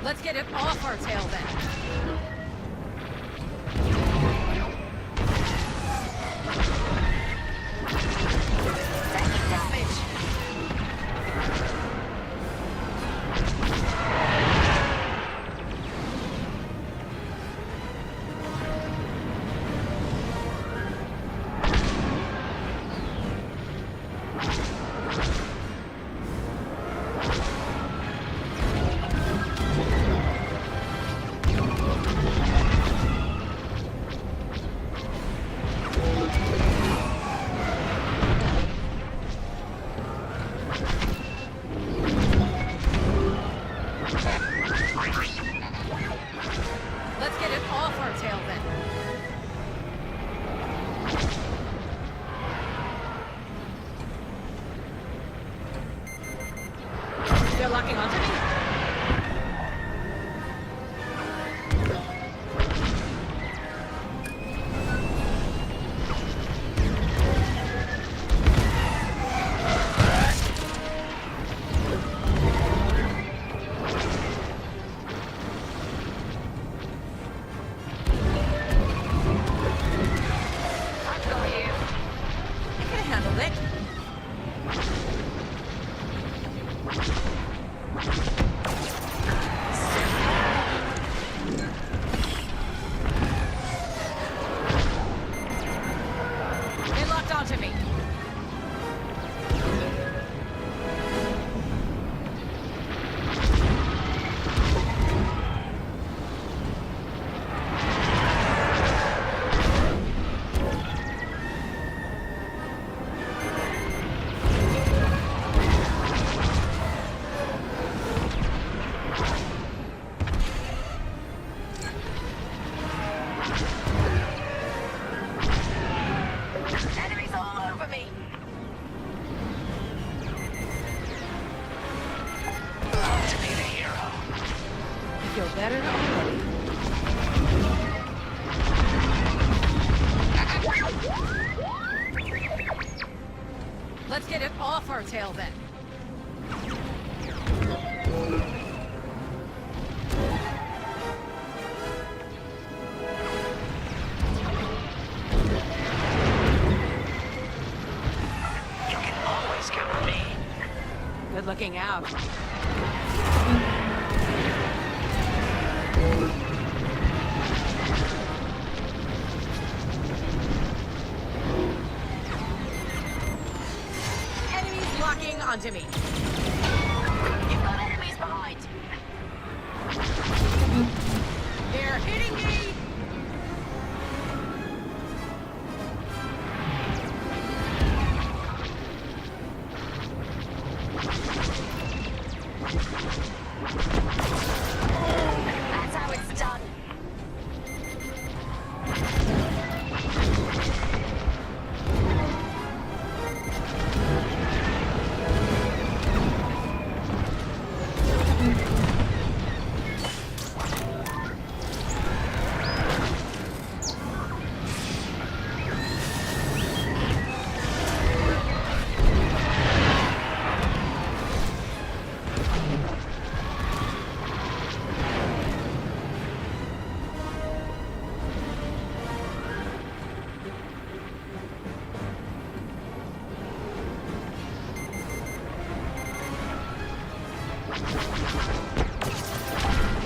Let's get it off our tail then. Taking damage. They're locking onto me? Let's get it off our tail then. You can always count on me. Good looking out. Enemies locking onto me. You've got enemies behind. They're hitting me! That's how it's done.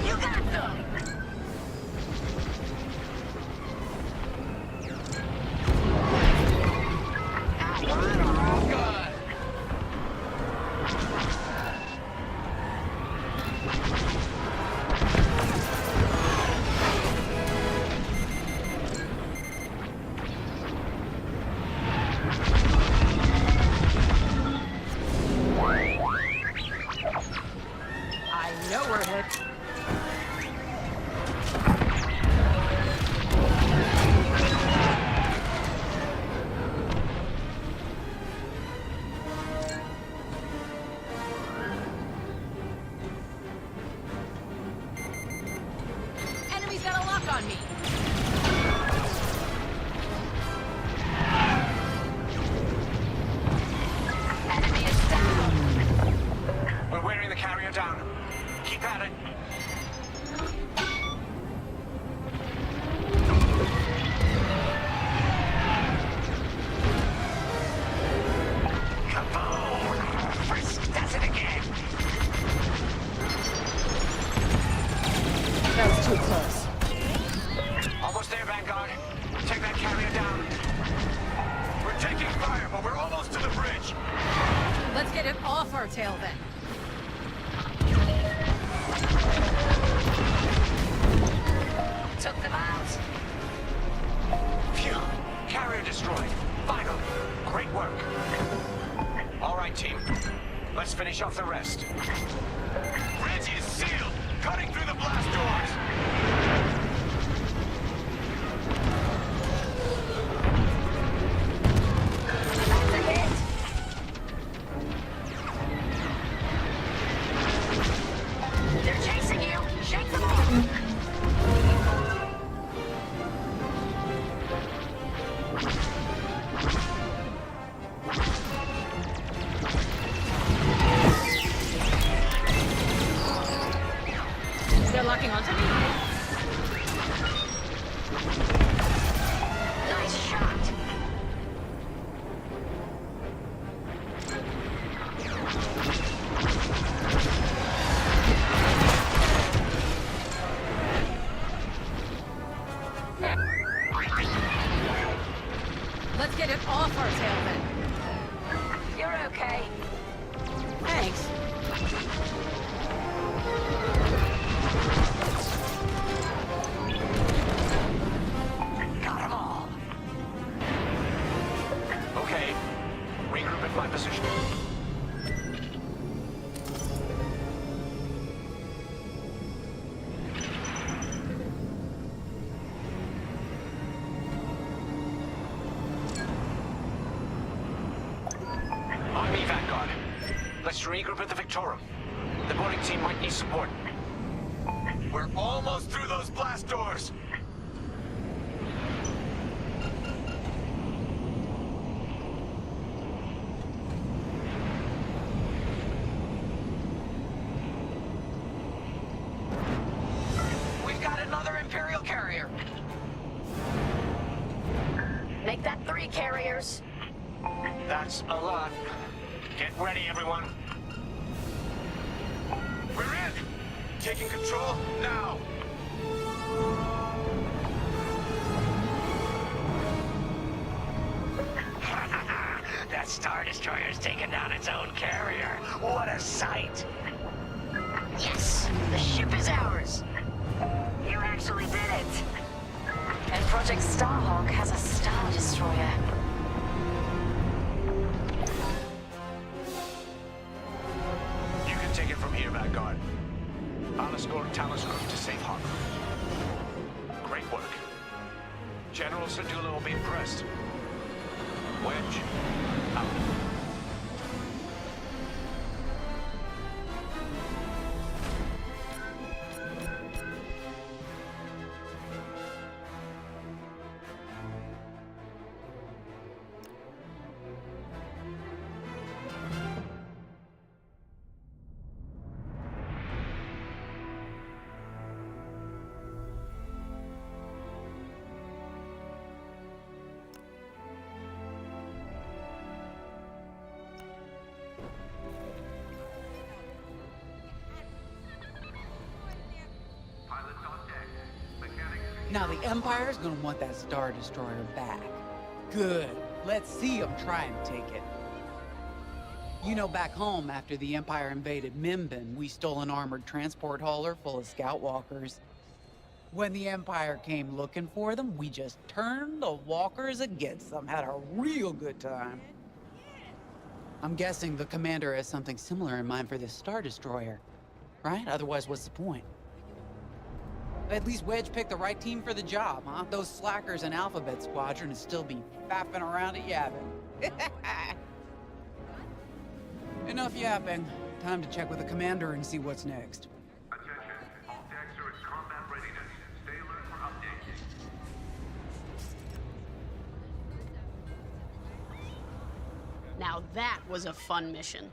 You got them! I know we're hit. Enemy's got a lock on me. Enemy is down. We're wearing the carrier down. Keep at it. Kaboom! Frisk does it again. That was too close. Almost there, Vanguard. Take that carrier down. We're taking fire, but we're almost to the bridge. Let's get it off our tail then. Took them out. Phew. Carrier destroyed. Finally. Great work. All right, team. Let's finish off the rest. Bridge is sealed. Cutting through the blast doors. That's a hit. okay? Thanks. Got 'em all. Okay. Regroup at my position. On me, Vanguard. Let's regroup at the Victorum. The boarding team might need support. We're almost through those blast doors! We've got another Imperial carrier. Make that 3 carriers. That's a lot. Get ready, everyone. We're in! Taking control now! That Star Destroyer's taken down its own carrier. What a sight! Yes, the ship is ours. You actually did it. And Project Starhawk has a Star Destroyer. You can take it from here, Vanguard. I'll escort Talos Group to safe harbor. Great work. General Sedula will be impressed. Wedge, out. Pilots on deck. Mechanics. Now the Empire's gonna want that Star Destroyer back. Good. Let's see them try and take it. You know, back home, after the Empire invaded Mimbin, we stole an armored transport hauler full of scout walkers. When the Empire came looking for them, we just turned the walkers against them. Had a real good time. I'm guessing the commander has something similar in mind for this Star Destroyer, right? Otherwise, what's the point? At least Wedge picked the right team for the job, huh? Those slackers in Alphabet Squadron would still be faffing around at Yavin. Enough yapping. Time to check with the commander and see what's next. Attention. All decks are at combat readiness. Stay alert for updates. Now that was a fun mission.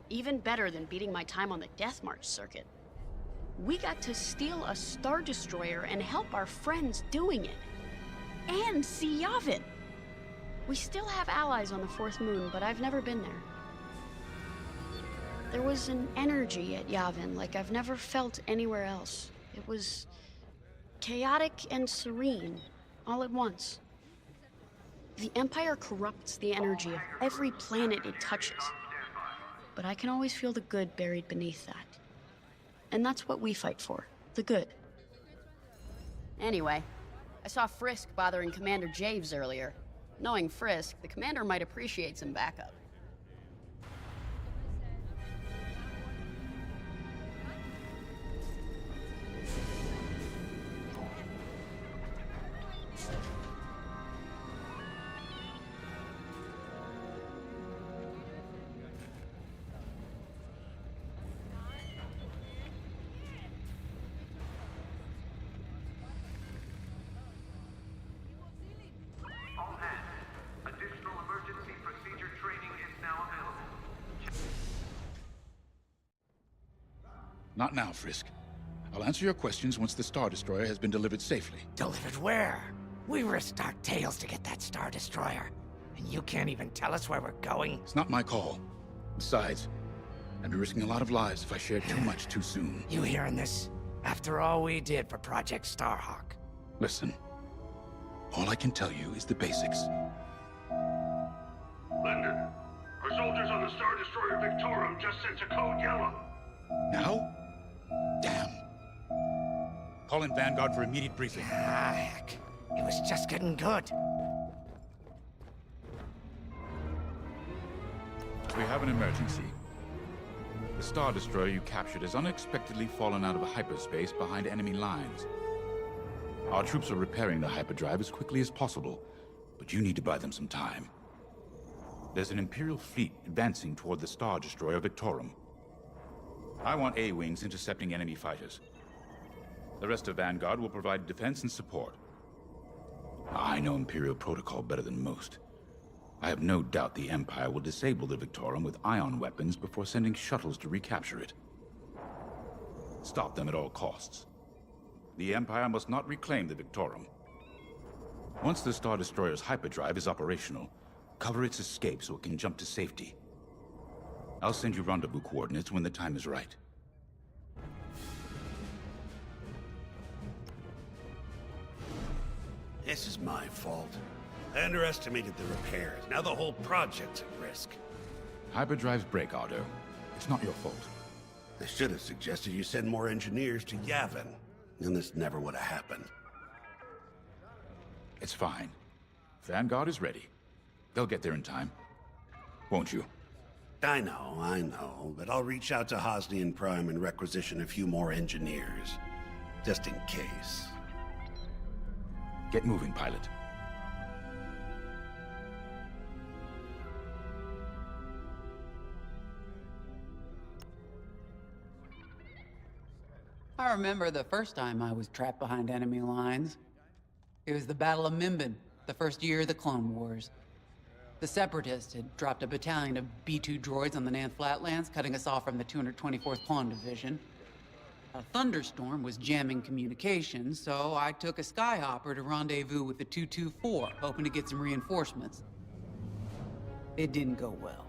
Even better than beating my time on the Death March circuit. We got to steal a Star Destroyer and help our friends doing it. And see Yavin. We still have allies on the 4th moon, but I've never been there. There was an energy at Yavin like I've never felt anywhere else. It was chaotic and serene, all at once. The Empire corrupts the energy of every planet it touches. But I can always feel the good buried beneath that. And that's what we fight for, the good. Anyway, I saw Frisk bothering Commander Javes earlier. Knowing Frisk, the commander might appreciate some backup. All hands. Additional emergency procedure training is now available. Not now, Frisk. I'll answer your questions once the Star Destroyer has been delivered safely. Delivered where? We risked our tails to get that Star Destroyer. And you can't even tell us where we're going? It's not my call. Besides, I'd be risking a lot of lives if I shared too much too soon. You hearing this? After all we did for Project Starhawk. Listen, all I can tell you is the basics. Linden, our soldiers on the Star Destroyer Victorum just sent a code yellow. Now? Damn. Call in Vanguard for immediate briefing. Ah, heck. It was just getting good. We have an emergency. The Star Destroyer you captured has unexpectedly fallen out of hyperspace behind enemy lines. Our troops are repairing the hyperdrive as quickly as possible, but you need to buy them some time. There's an Imperial fleet advancing toward the Star Destroyer Victorum. I want A-Wings intercepting enemy fighters. The rest of Vanguard will provide defense and support. I know Imperial protocol better than most. I have no doubt the Empire will disable the Victorum with ion weapons before sending shuttles to recapture it. Stop them at all costs. The Empire must not reclaim the Victorum. Once the Star Destroyer's hyperdrive is operational, cover its escape so it can jump to safety. I'll send you rendezvous coordinates when the time is right. This is my fault. I underestimated the repairs. Now the whole project's at risk. Hyperdrives break, Otto. It's not your fault. I should have suggested you send more engineers to Yavin. Then this never would have happened. It's fine. Vanguard is ready. They'll get there in time. Won't you? I know, but I'll reach out to Hosnian Prime and requisition a few more engineers. Just in case. Get moving, pilot. I remember the first time I was trapped behind enemy lines. It was the Battle of Minbin, the first year of the Clone Wars. The Separatists had dropped a battalion of B-2 droids on the Nant Flatlands, cutting us off from the 224th Clone Division. A thunderstorm was jamming communications, so I took a Skyhopper to rendezvous with the 224, hoping to get some reinforcements. It didn't go well.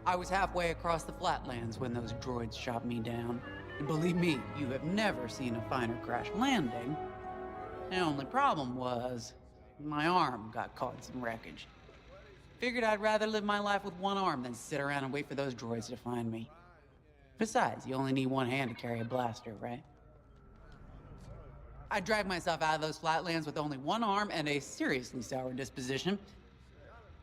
I was halfway across the Flatlands when those droids shot me down. And believe me, you have never seen a finer crash landing. The only problem was, my arm got caught in some wreckage. Figured I'd rather live my life with one arm than sit around and wait for those droids to find me. Besides, you only need one hand to carry a blaster, right? I dragged myself out of those flatlands with only one arm and a seriously sour disposition.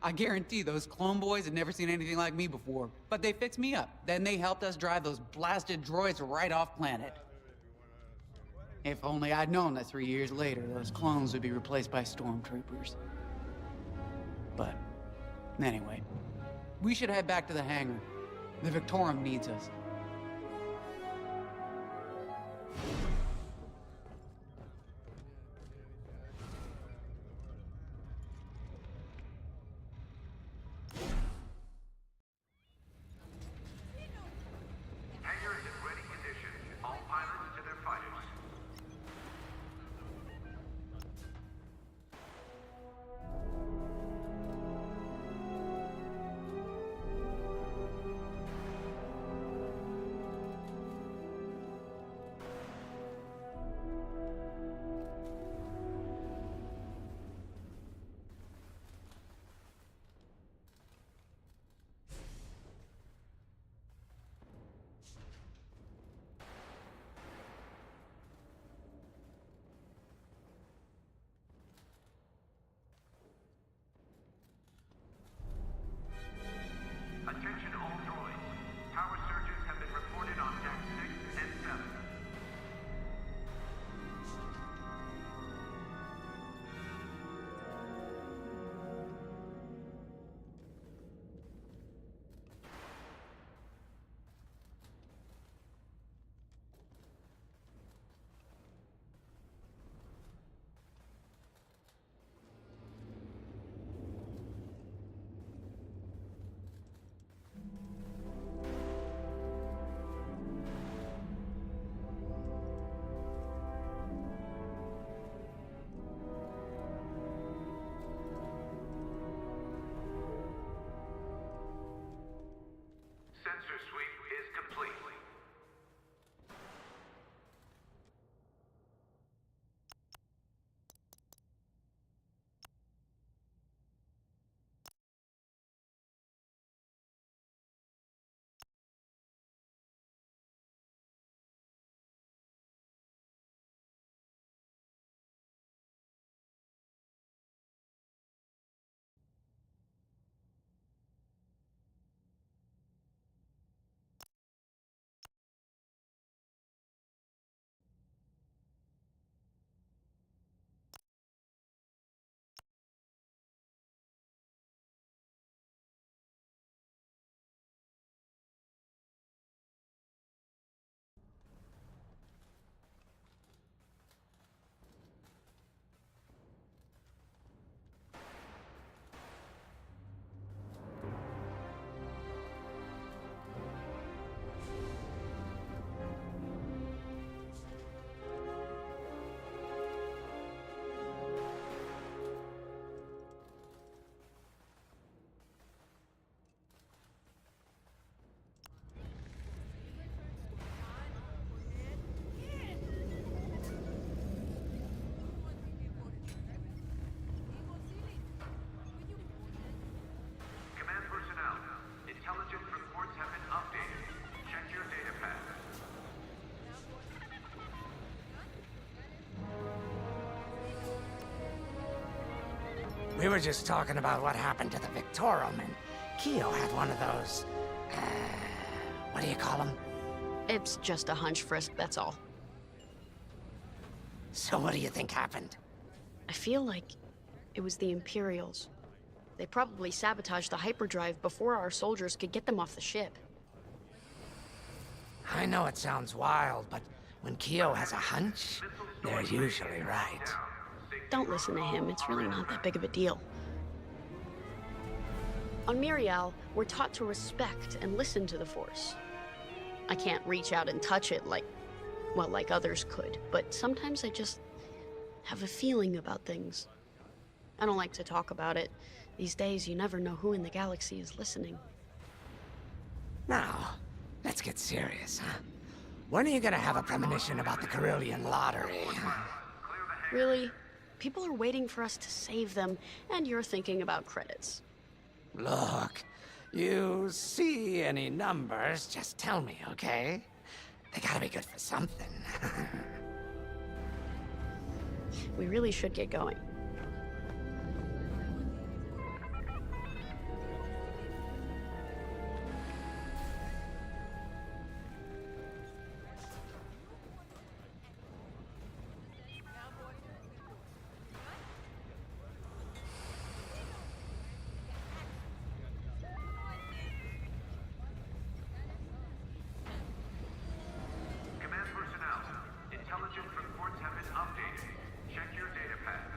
I guarantee those clone boys had never seen anything like me before, but they fixed me up. Then they helped us drive those blasted droids right off planet. If only I'd known that 3 years later, those clones would be replaced by stormtroopers. But, anyway, we should head back to the hangar. The Victorum needs us. Hangar is in ready condition. All pilots to their fighters. were just talking about what happened to the Victorum, and Keo had one of those... what do you call them? It's just a hunch, Frisk, that's all. So what do you think happened? I feel like it was the Imperials. They probably sabotaged the hyperdrive before our soldiers could get them off the ship. I know it sounds wild, but when Keo has a hunch, they're usually right. Don't listen to him, it's really not that big of a deal. On Miriel, we're taught to respect and listen to the Force. I can't reach out and touch it like others could, but sometimes I just have a feeling about things. I don't like to talk about it. These days, you never know who in the galaxy is listening. Now, let's get serious, huh? When are you gonna have a premonition about the Carillion lottery? Really? People are waiting for us to save them, and you're thinking about credits. Look, you see any numbers, just tell me, okay? They gotta be good for something. We really should get going. Command personnel, intelligence reports have been updated. Check your data pads.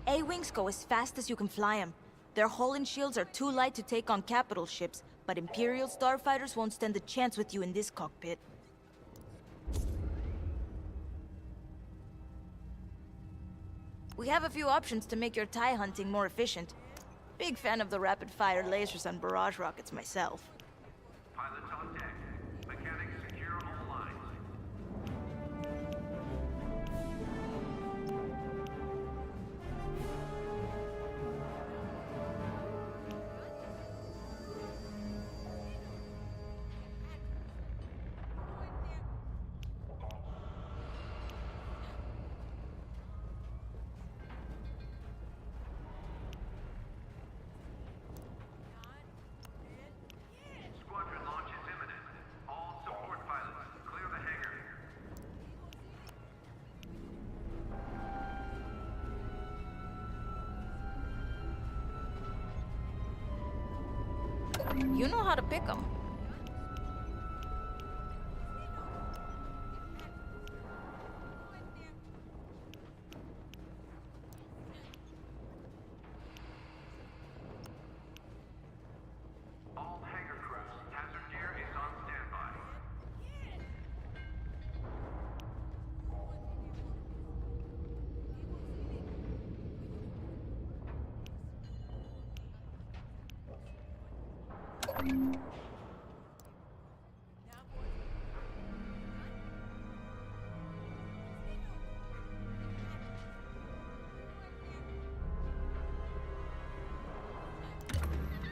A-Wings go as fast as you can fly them. Their hull and shields are too light to take on capital ships, but Imperial starfighters won't stand a chance with you in this cockpit. We have a few options to make your TIE hunting more efficient. Big fan of the rapid-fire lasers and barrage rockets myself. Pilots on deck. Mechanics secure all lines. Squadron launch is imminent. All support pilots, clear the hangar. You know how to pick them. All hangar crews, hazard gear is on standby.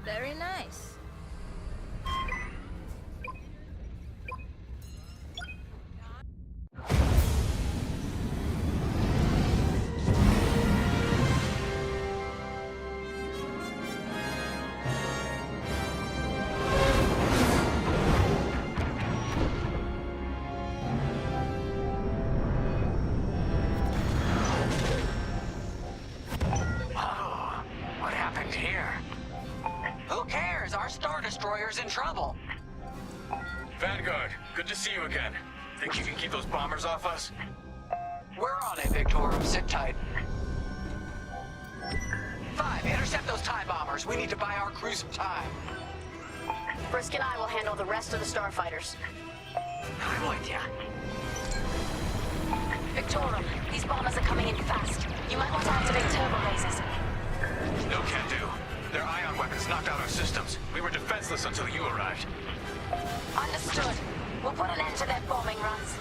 Very nice. Oh, what happened here? Who cares? Our Star Destroyer's in trouble. Vanguard, good to see you again. Think you can keep those bombers off us? We're on it, Victorum. Sit tight. 5, intercept those TIE bombers. We need to buy our crew some time. Frisk and I will handle the rest of the starfighters. I'm with ya. Victorum, these bombers are coming in fast. You might want to activate turbo lasers. No can do. Their ion weapons knocked out our systems. We were defenseless until you arrived. Understood. We'll put an end to their bombing runs.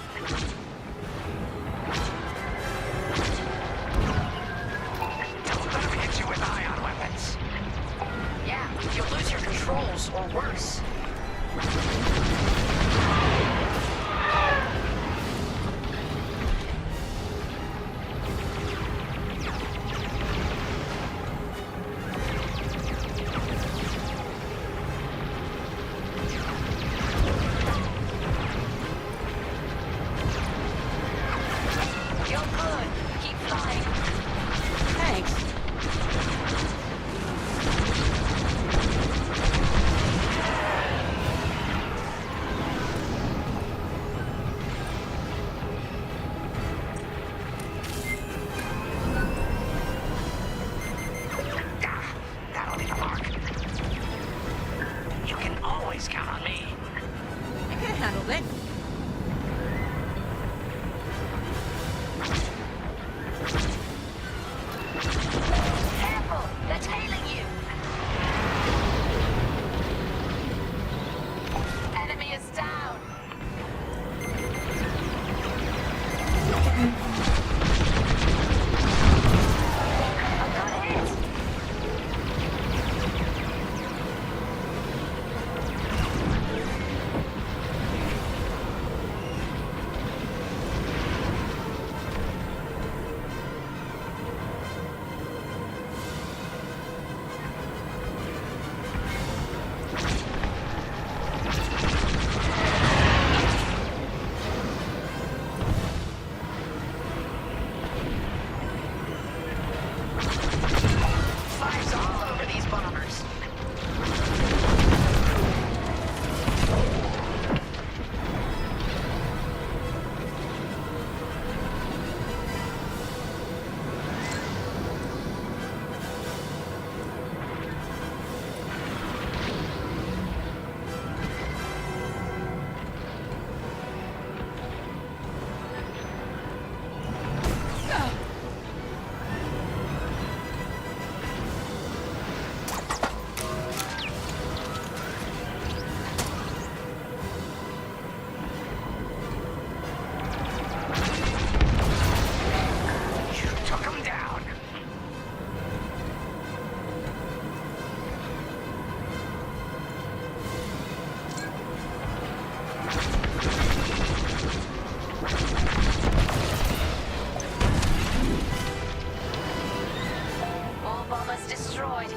destroyed.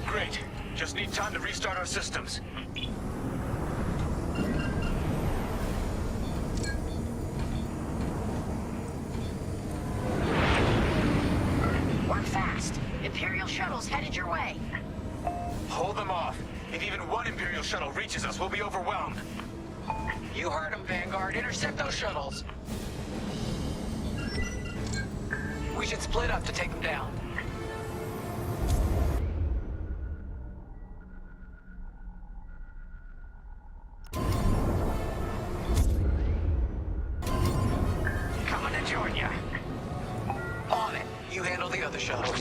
Great. Just need time to restart our systems. Work fast. Imperial shuttle's headed your way. Hold them off. If even one Imperial shuttle reaches us, we'll be overwhelmed. You heard him, Vanguard. Intercept those shuttles. We should split up to take them down. Coming to join ya. On it. You handle the other shuttles.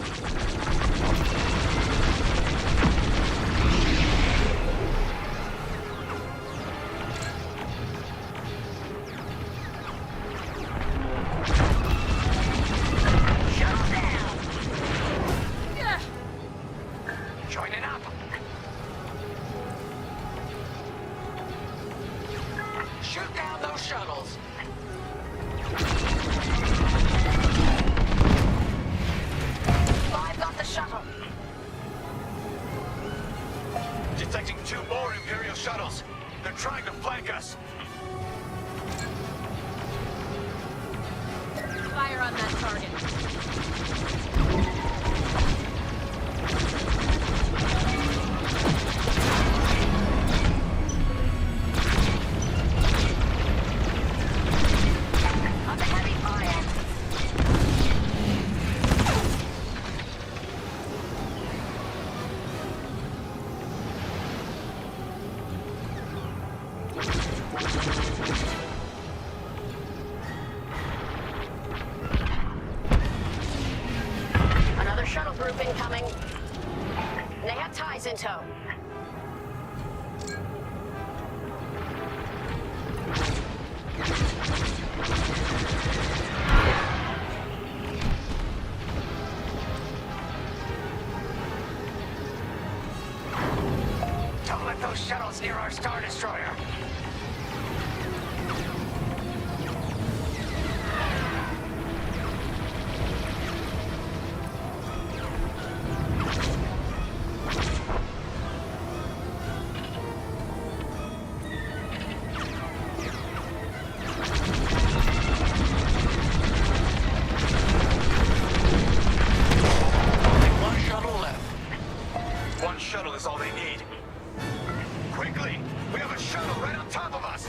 Joining up. Shoot down those shuttles. Five got the shuttle. Detecting 2 more Imperial shuttles. They're trying to flank us. Fire on that target. Under heavy fire. Another shuttle group incoming. They have ties in tow. Don't let those shuttles near our Star Destroyer. One shuttle left. One shuttle is all they need. Quickly! We have a shuttle right on top of us!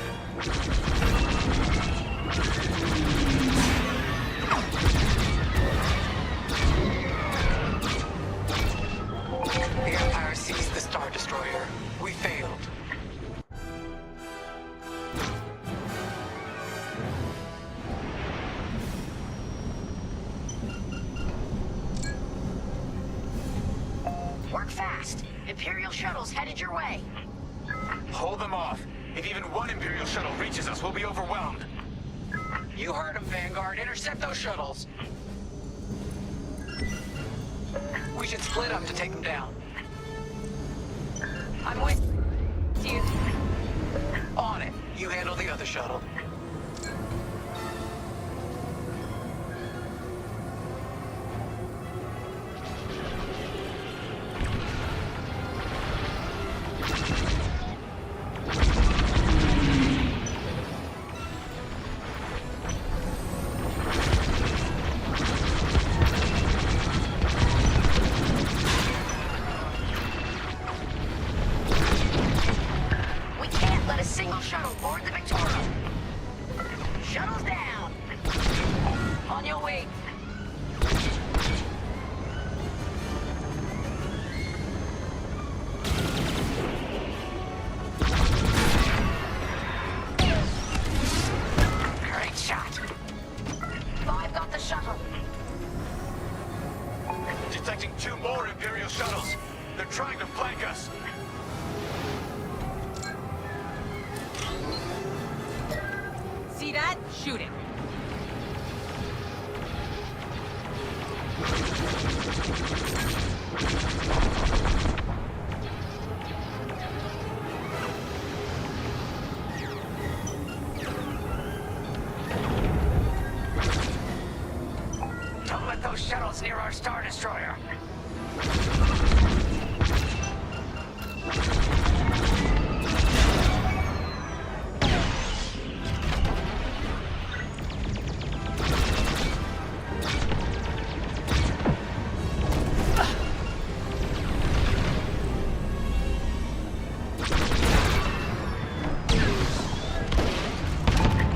The Empire seized the Star Destroyer. We failed. Work fast. Imperial shuttle's headed your way. Hold them off. If even one Imperial shuttle reaches us, we'll be overwhelmed. You heard him, Vanguard. Intercept those shuttles. We should split up to take them down. I'm with you. On it. You handle the other shuttle. We can't let a single shuttle board the Victoria. Shuttle's down. On your way. Great shot. Five got the shuttle. Detecting 2 more Imperial shuttles. They're trying to flank us. See that? Shoot it. Don't let those shuttles near our Star Destroyer.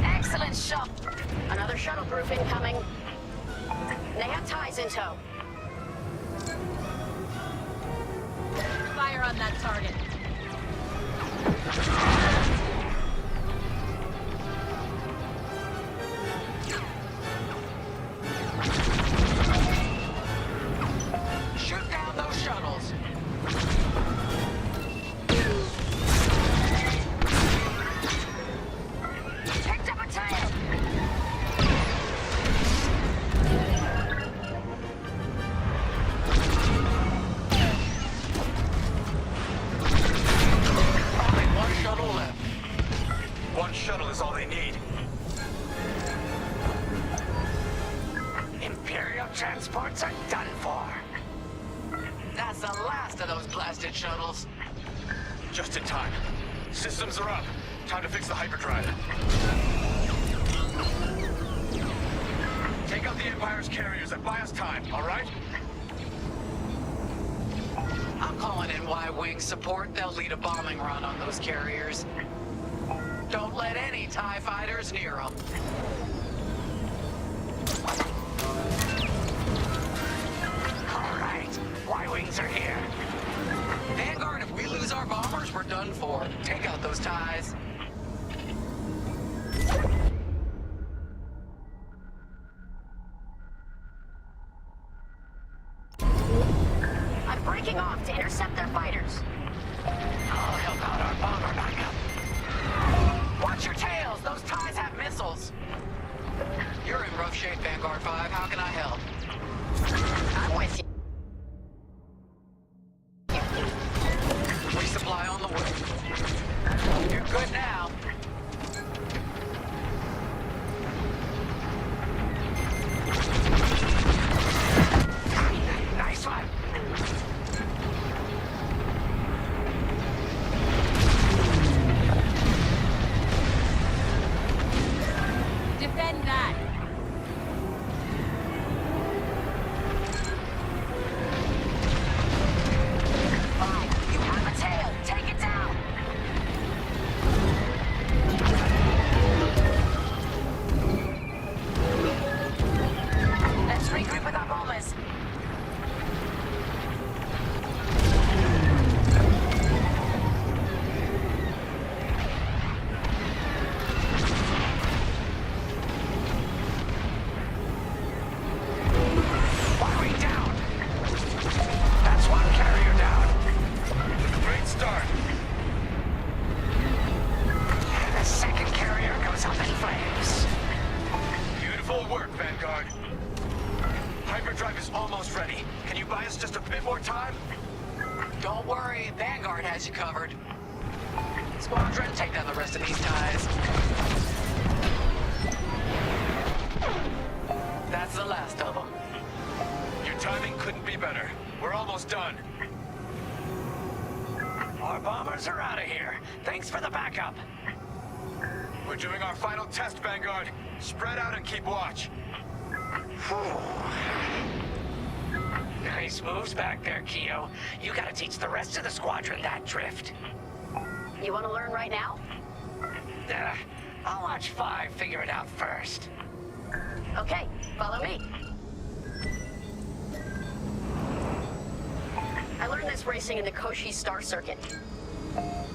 Excellent shot. Another shuttle group incoming. They have ties in tow. Fire on that target. Shoot down those shuttles. Picked up a tail. Only one shuttle left. One shuttle is all they need. Imperial transports are done for. That's the last of those blasted shuttles. Just in time. Systems are up. Time to fix the hyperdrive. Take out the Empire's carriers and buy us time, all right? I'm calling in Y-Wing support. They'll lead a bombing run on those carriers. Don't let any TIE fighters near them. All right, Y-Wings are here. Vanguard, if we lose our bombers, we're done for. Take out those TIEs. I'm breaking off to intercept their fighters. I'll help out our bomber backup. Watch your tails! Those TIEs have missiles! You're in rough shape, Vanguard 5. How can I help? I'm with you. Resupply on the way. You're good now. Nice one. Defend that. Fine. You have a tail. Take it down. Let's regroup with our bombers. Y-Wing down. That's one carrier down. Great start. And the second carrier goes up in flames. Beautiful work, Vanguard. Hyperdrive is almost ready. Can you buy us just a bit more time? Don't worry, Vanguard has you covered. Squadron, take down the rest of these TIEs. That's the last of them. Your timing couldn't be better. We're almost done. Our bombers are out of here. Thanks for the backup. We're doing our final test, Vanguard. Spread out and keep watch. Nice moves back there, Keo. You gotta teach the rest of the squadron that drift. You want to learn right now? I'll watch 5 figure it out first. Okay, follow me. I learned this racing in the Koshi Star Circuit.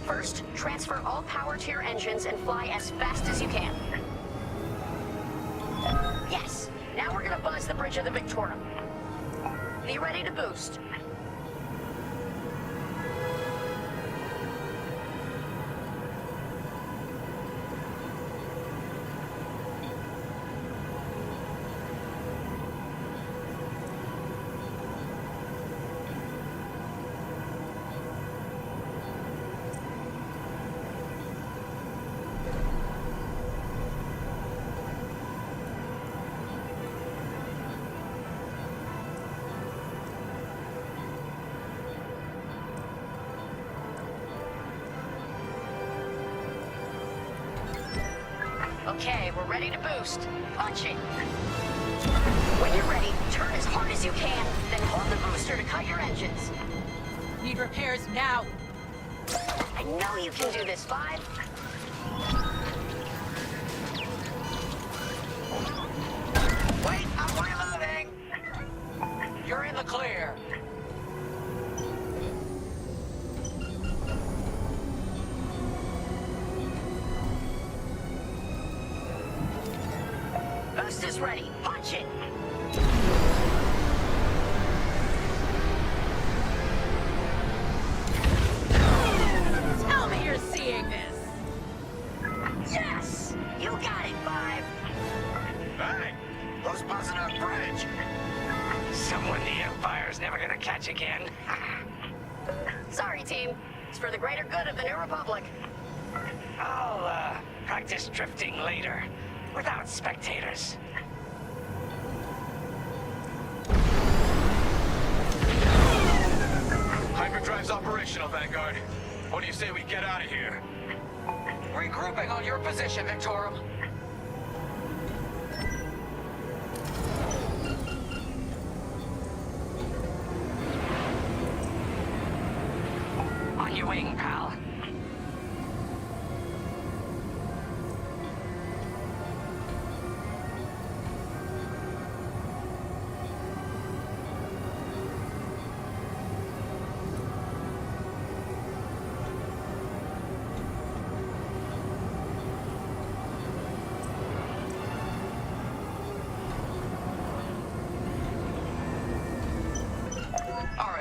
First, transfer all power to your engines and fly as fast as you can. Yes! Now we're gonna buzz the bridge of the Victorum. Be ready to boost. Okay, we're ready to boost. Punch it. When you're ready, turn as hard as you can, then hold the booster to cut your engines. Need repairs now. I know you can do this, Five. Wait, I'm reloading! You're in the clear. Boost is ready. Punch it. Tell me you're seeing this. Yes! You got it, Five. Hey! Who's buzzing our bridge? Someone the Empire's never gonna catch again. Sorry, team. It's for the greater good of the New Republic. I'll, practice drifting later, without spectators. Hyperdrive's operational, Vanguard. What do you say we get out of here? Regrouping on your position, Victorum. On your wing, pal.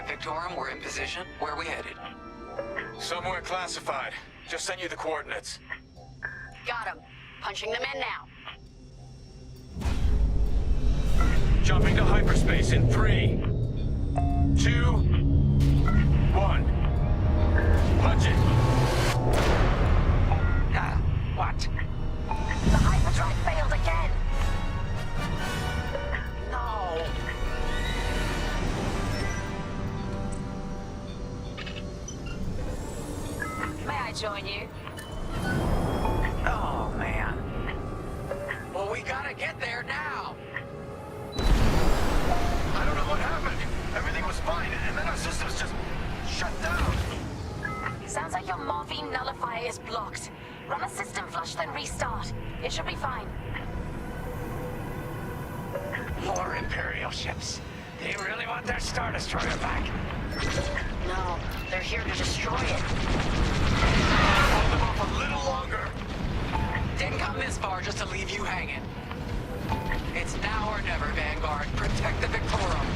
Victorum, we're in position. Where are we headed? Somewhere classified. Just sent you the coordinates. Got him. Punching them in now. Jumping to hyperspace in 3, 2, 1. Punch it. What? The hyperdrive failed again. No. May I join you? Oh, man. Well, we gotta get there now. I don't know what happened. Everything was fine, and then our systems just shut down. Sounds like your morphine nullifier is blocked. Run a system flush, then restart. It should be fine. More Imperial ships. They really want their Star Destroyer back. No, they're here to destroy it. Hold them off a little longer. Didn't come this far just to leave you hanging. It's now or never, Vanguard. Protect the Victorum.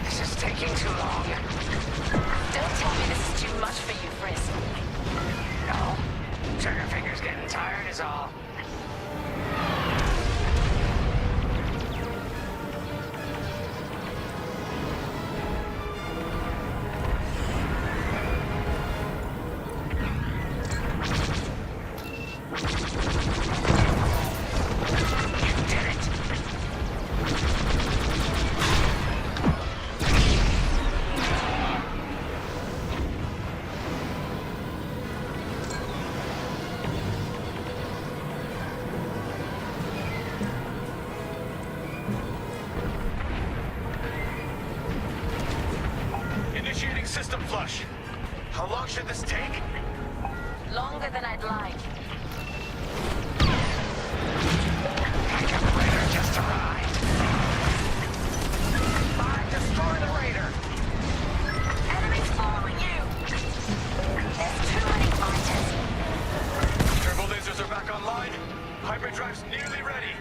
This is taking too long. Don't tell me this is too much for you, Frisk. No. Trigger finger's getting tired is all. Initiating system flush. How long should this take? Longer than I'd like. Backup Raider just arrived. 5, destroy the Raider. Enemies following you. There's too many fighters. Turbo lasers are back online. Hyperdrive's nearly ready.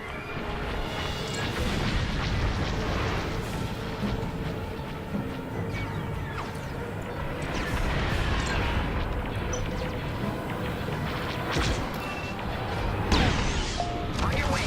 On your way.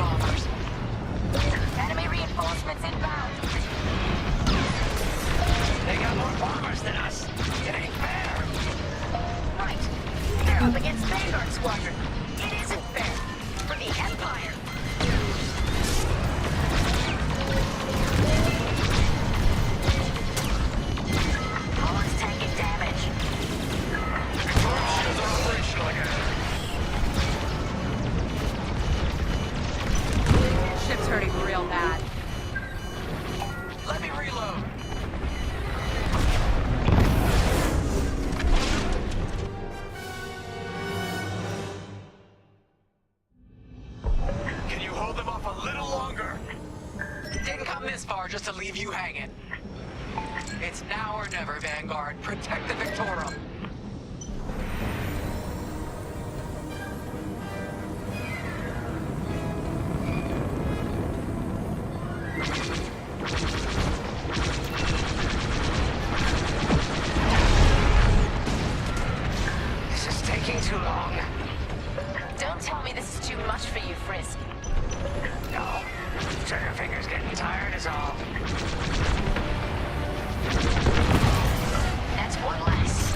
bombers. Enemy reinforcements inbound. They got more bombers than us. It ain't fair. Right. They're up against Vanguard Squadron. It isn't fair. For the Empire. Hull's taking damage. Victorium shields are operational again. Ship's hurting real bad. Let me reload. Can you hold them off a little longer? Didn't come this far just to leave you hanging. It's now or never, Vanguard. Protect the Victorum. This is taking too long. Don't tell me this is too much for you, Frisk. No. Trigger finger's getting tired is all. That's one less.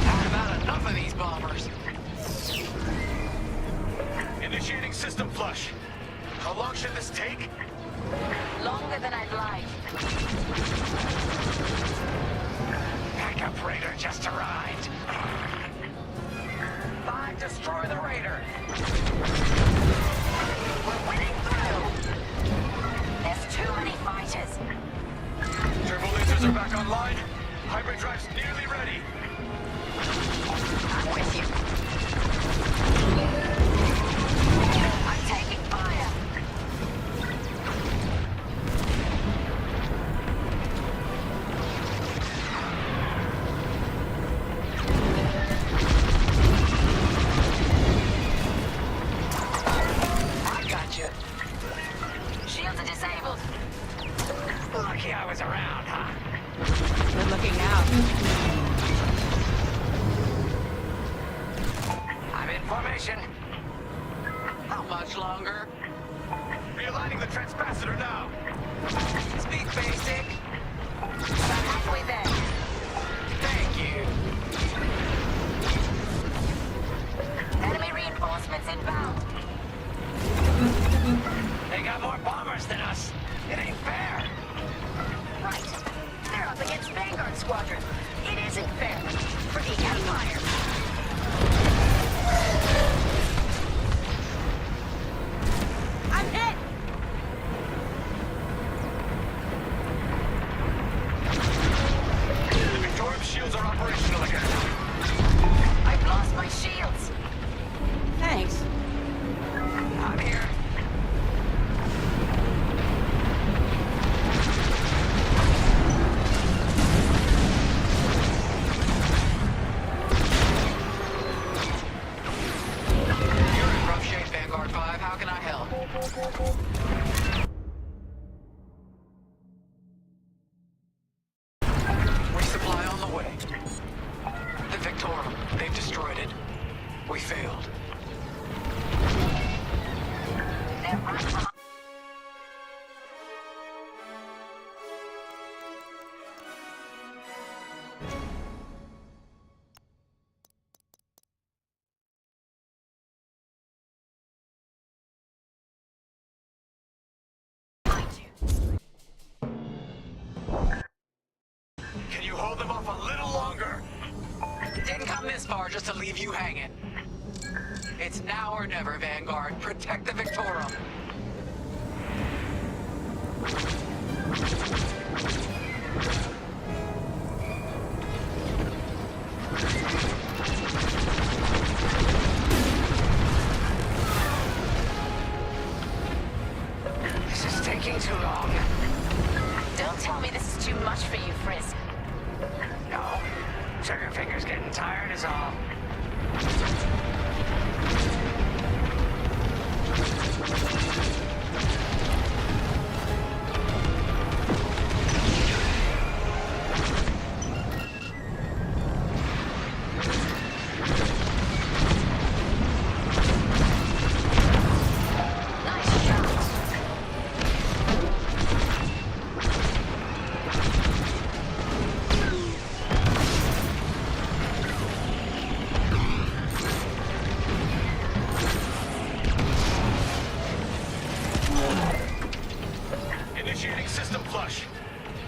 I've had enough of these bombers. Initiating system flush. How long should this take? Longer than I'd like. Backup raider just arrived. Five, destroy the Raider. We're winning through. There's too many fighters. Turbo lasers are back online. Hybrid drive's nearly ready. I'm with you. I'm taking fire. I got you. Shields are disabled. Lucky I was around, huh? Good looking out. I'm in formation. How much longer? Realigning the transpacitor now. Speak basic. About halfway there. Thank you. Enemy reinforcements inbound. They got more bombers than us. It ain't fair. Right. They're up against Vanguard Squadron. It isn't fair. For the Empire. I'm hit! The Victorium shields are operational again. I've lost my shields. Thanks. I'm here. You're in rough shape, Vanguard 5. How can I help? Resupply on the way. The Victorum. They've destroyed it. We failed. They're right behind. Can you hold them off a little longer? Didn't come this far just to leave you hanging. It's now or never, Vanguard. Protect the Victorum. This is taking too long. wrong. Don't tell me this is too much for you, Frisk. No. Triggerfinger's getting tired is all. Initiating system flush.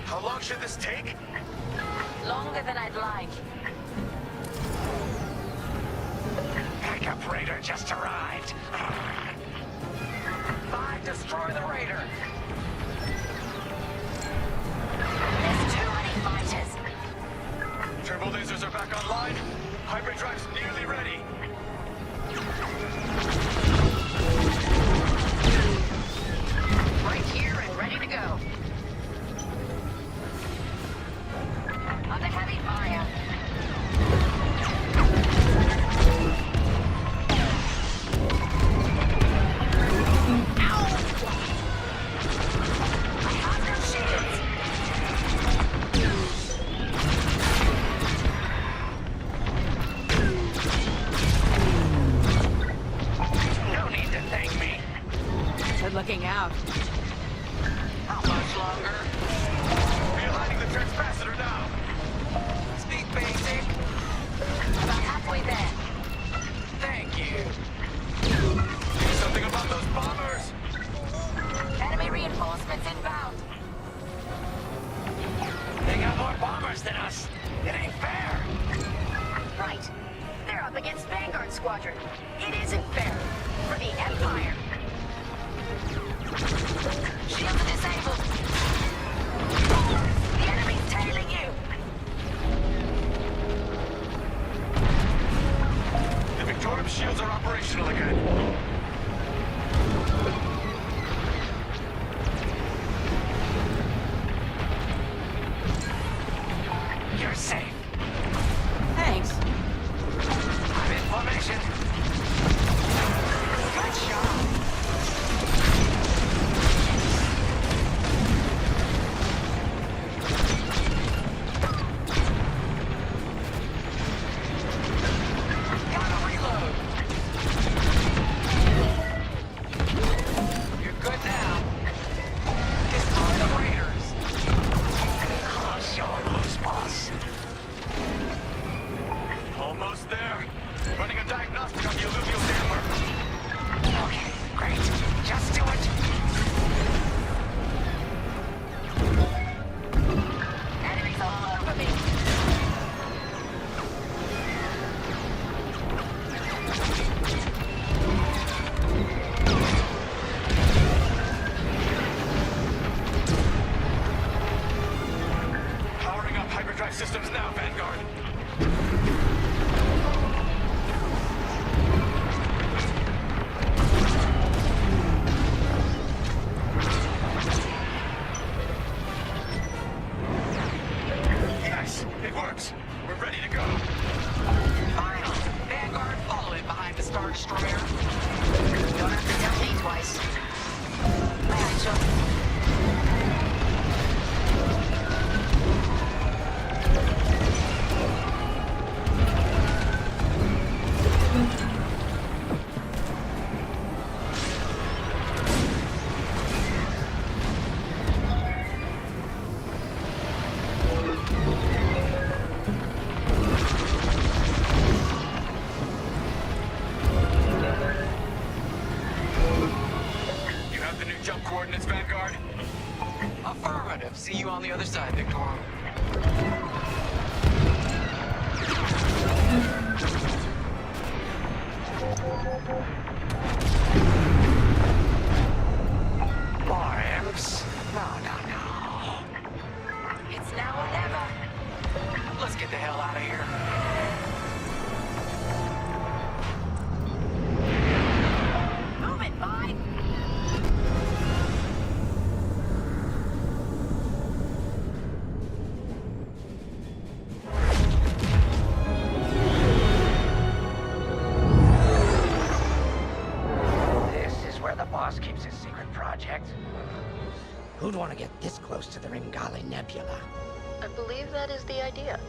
How long should this take? Longer than I'd like. Backup raider just arrived. Fine, destroy the raider. There's too many fighters. Turbo lasers are back online. Hybrid drive's nearly ready. Right here and ready to go. Under heavy fire. I have no shields. No need to thank me. Good looking out. How much longer? Realigning the transpacitor now. Speak basic. About halfway there. Thank you. Do something about those bombers. Enemy reinforcements inbound. They got more bombers than us. It ain't fair. Right. They're up against Vanguard Squadron. It isn't fair. For the Empire. Shields are disabled. The enemy's tailing you. The Victorium shields are operational again. You're safe. Thanks. I'm in formation. Good shot. Gotta reload. You're good now. Destroy the raiders. I'll show 'em who's boss. Almost there. Running a diagnostic on the alluvial damper. Okay, great. Just do it. Enemies all over me. Powering up hyperdrive systems now, Vanguard. Yes, it works. We're ready to go. Final. Vanguard, follow it behind the Star Destroyer. Don't have to tell me twice. May I join? You have the new jump coordinates, Vanguard? Affirmative. See you on the other side, Victor. More imps? No, no, no. It's now or never. Let's get the hell out of here. Move it, bye. get this close to the Ringali Nebula. I believe that is the idea.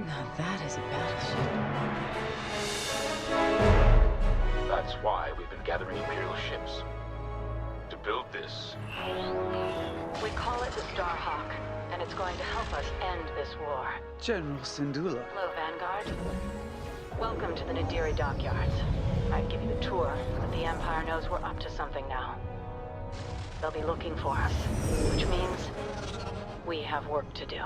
Now that is a battleship. That's why we've been gathering Imperial ships. To build this. We call it the Starhawk, and it's going to help us end this war. General Syndulla. Hello, Vanguard. Welcome to the Nadiri dockyards. I'd give you a tour, but the Empire knows we're up to something now. They'll be looking for us, which means we have work to do.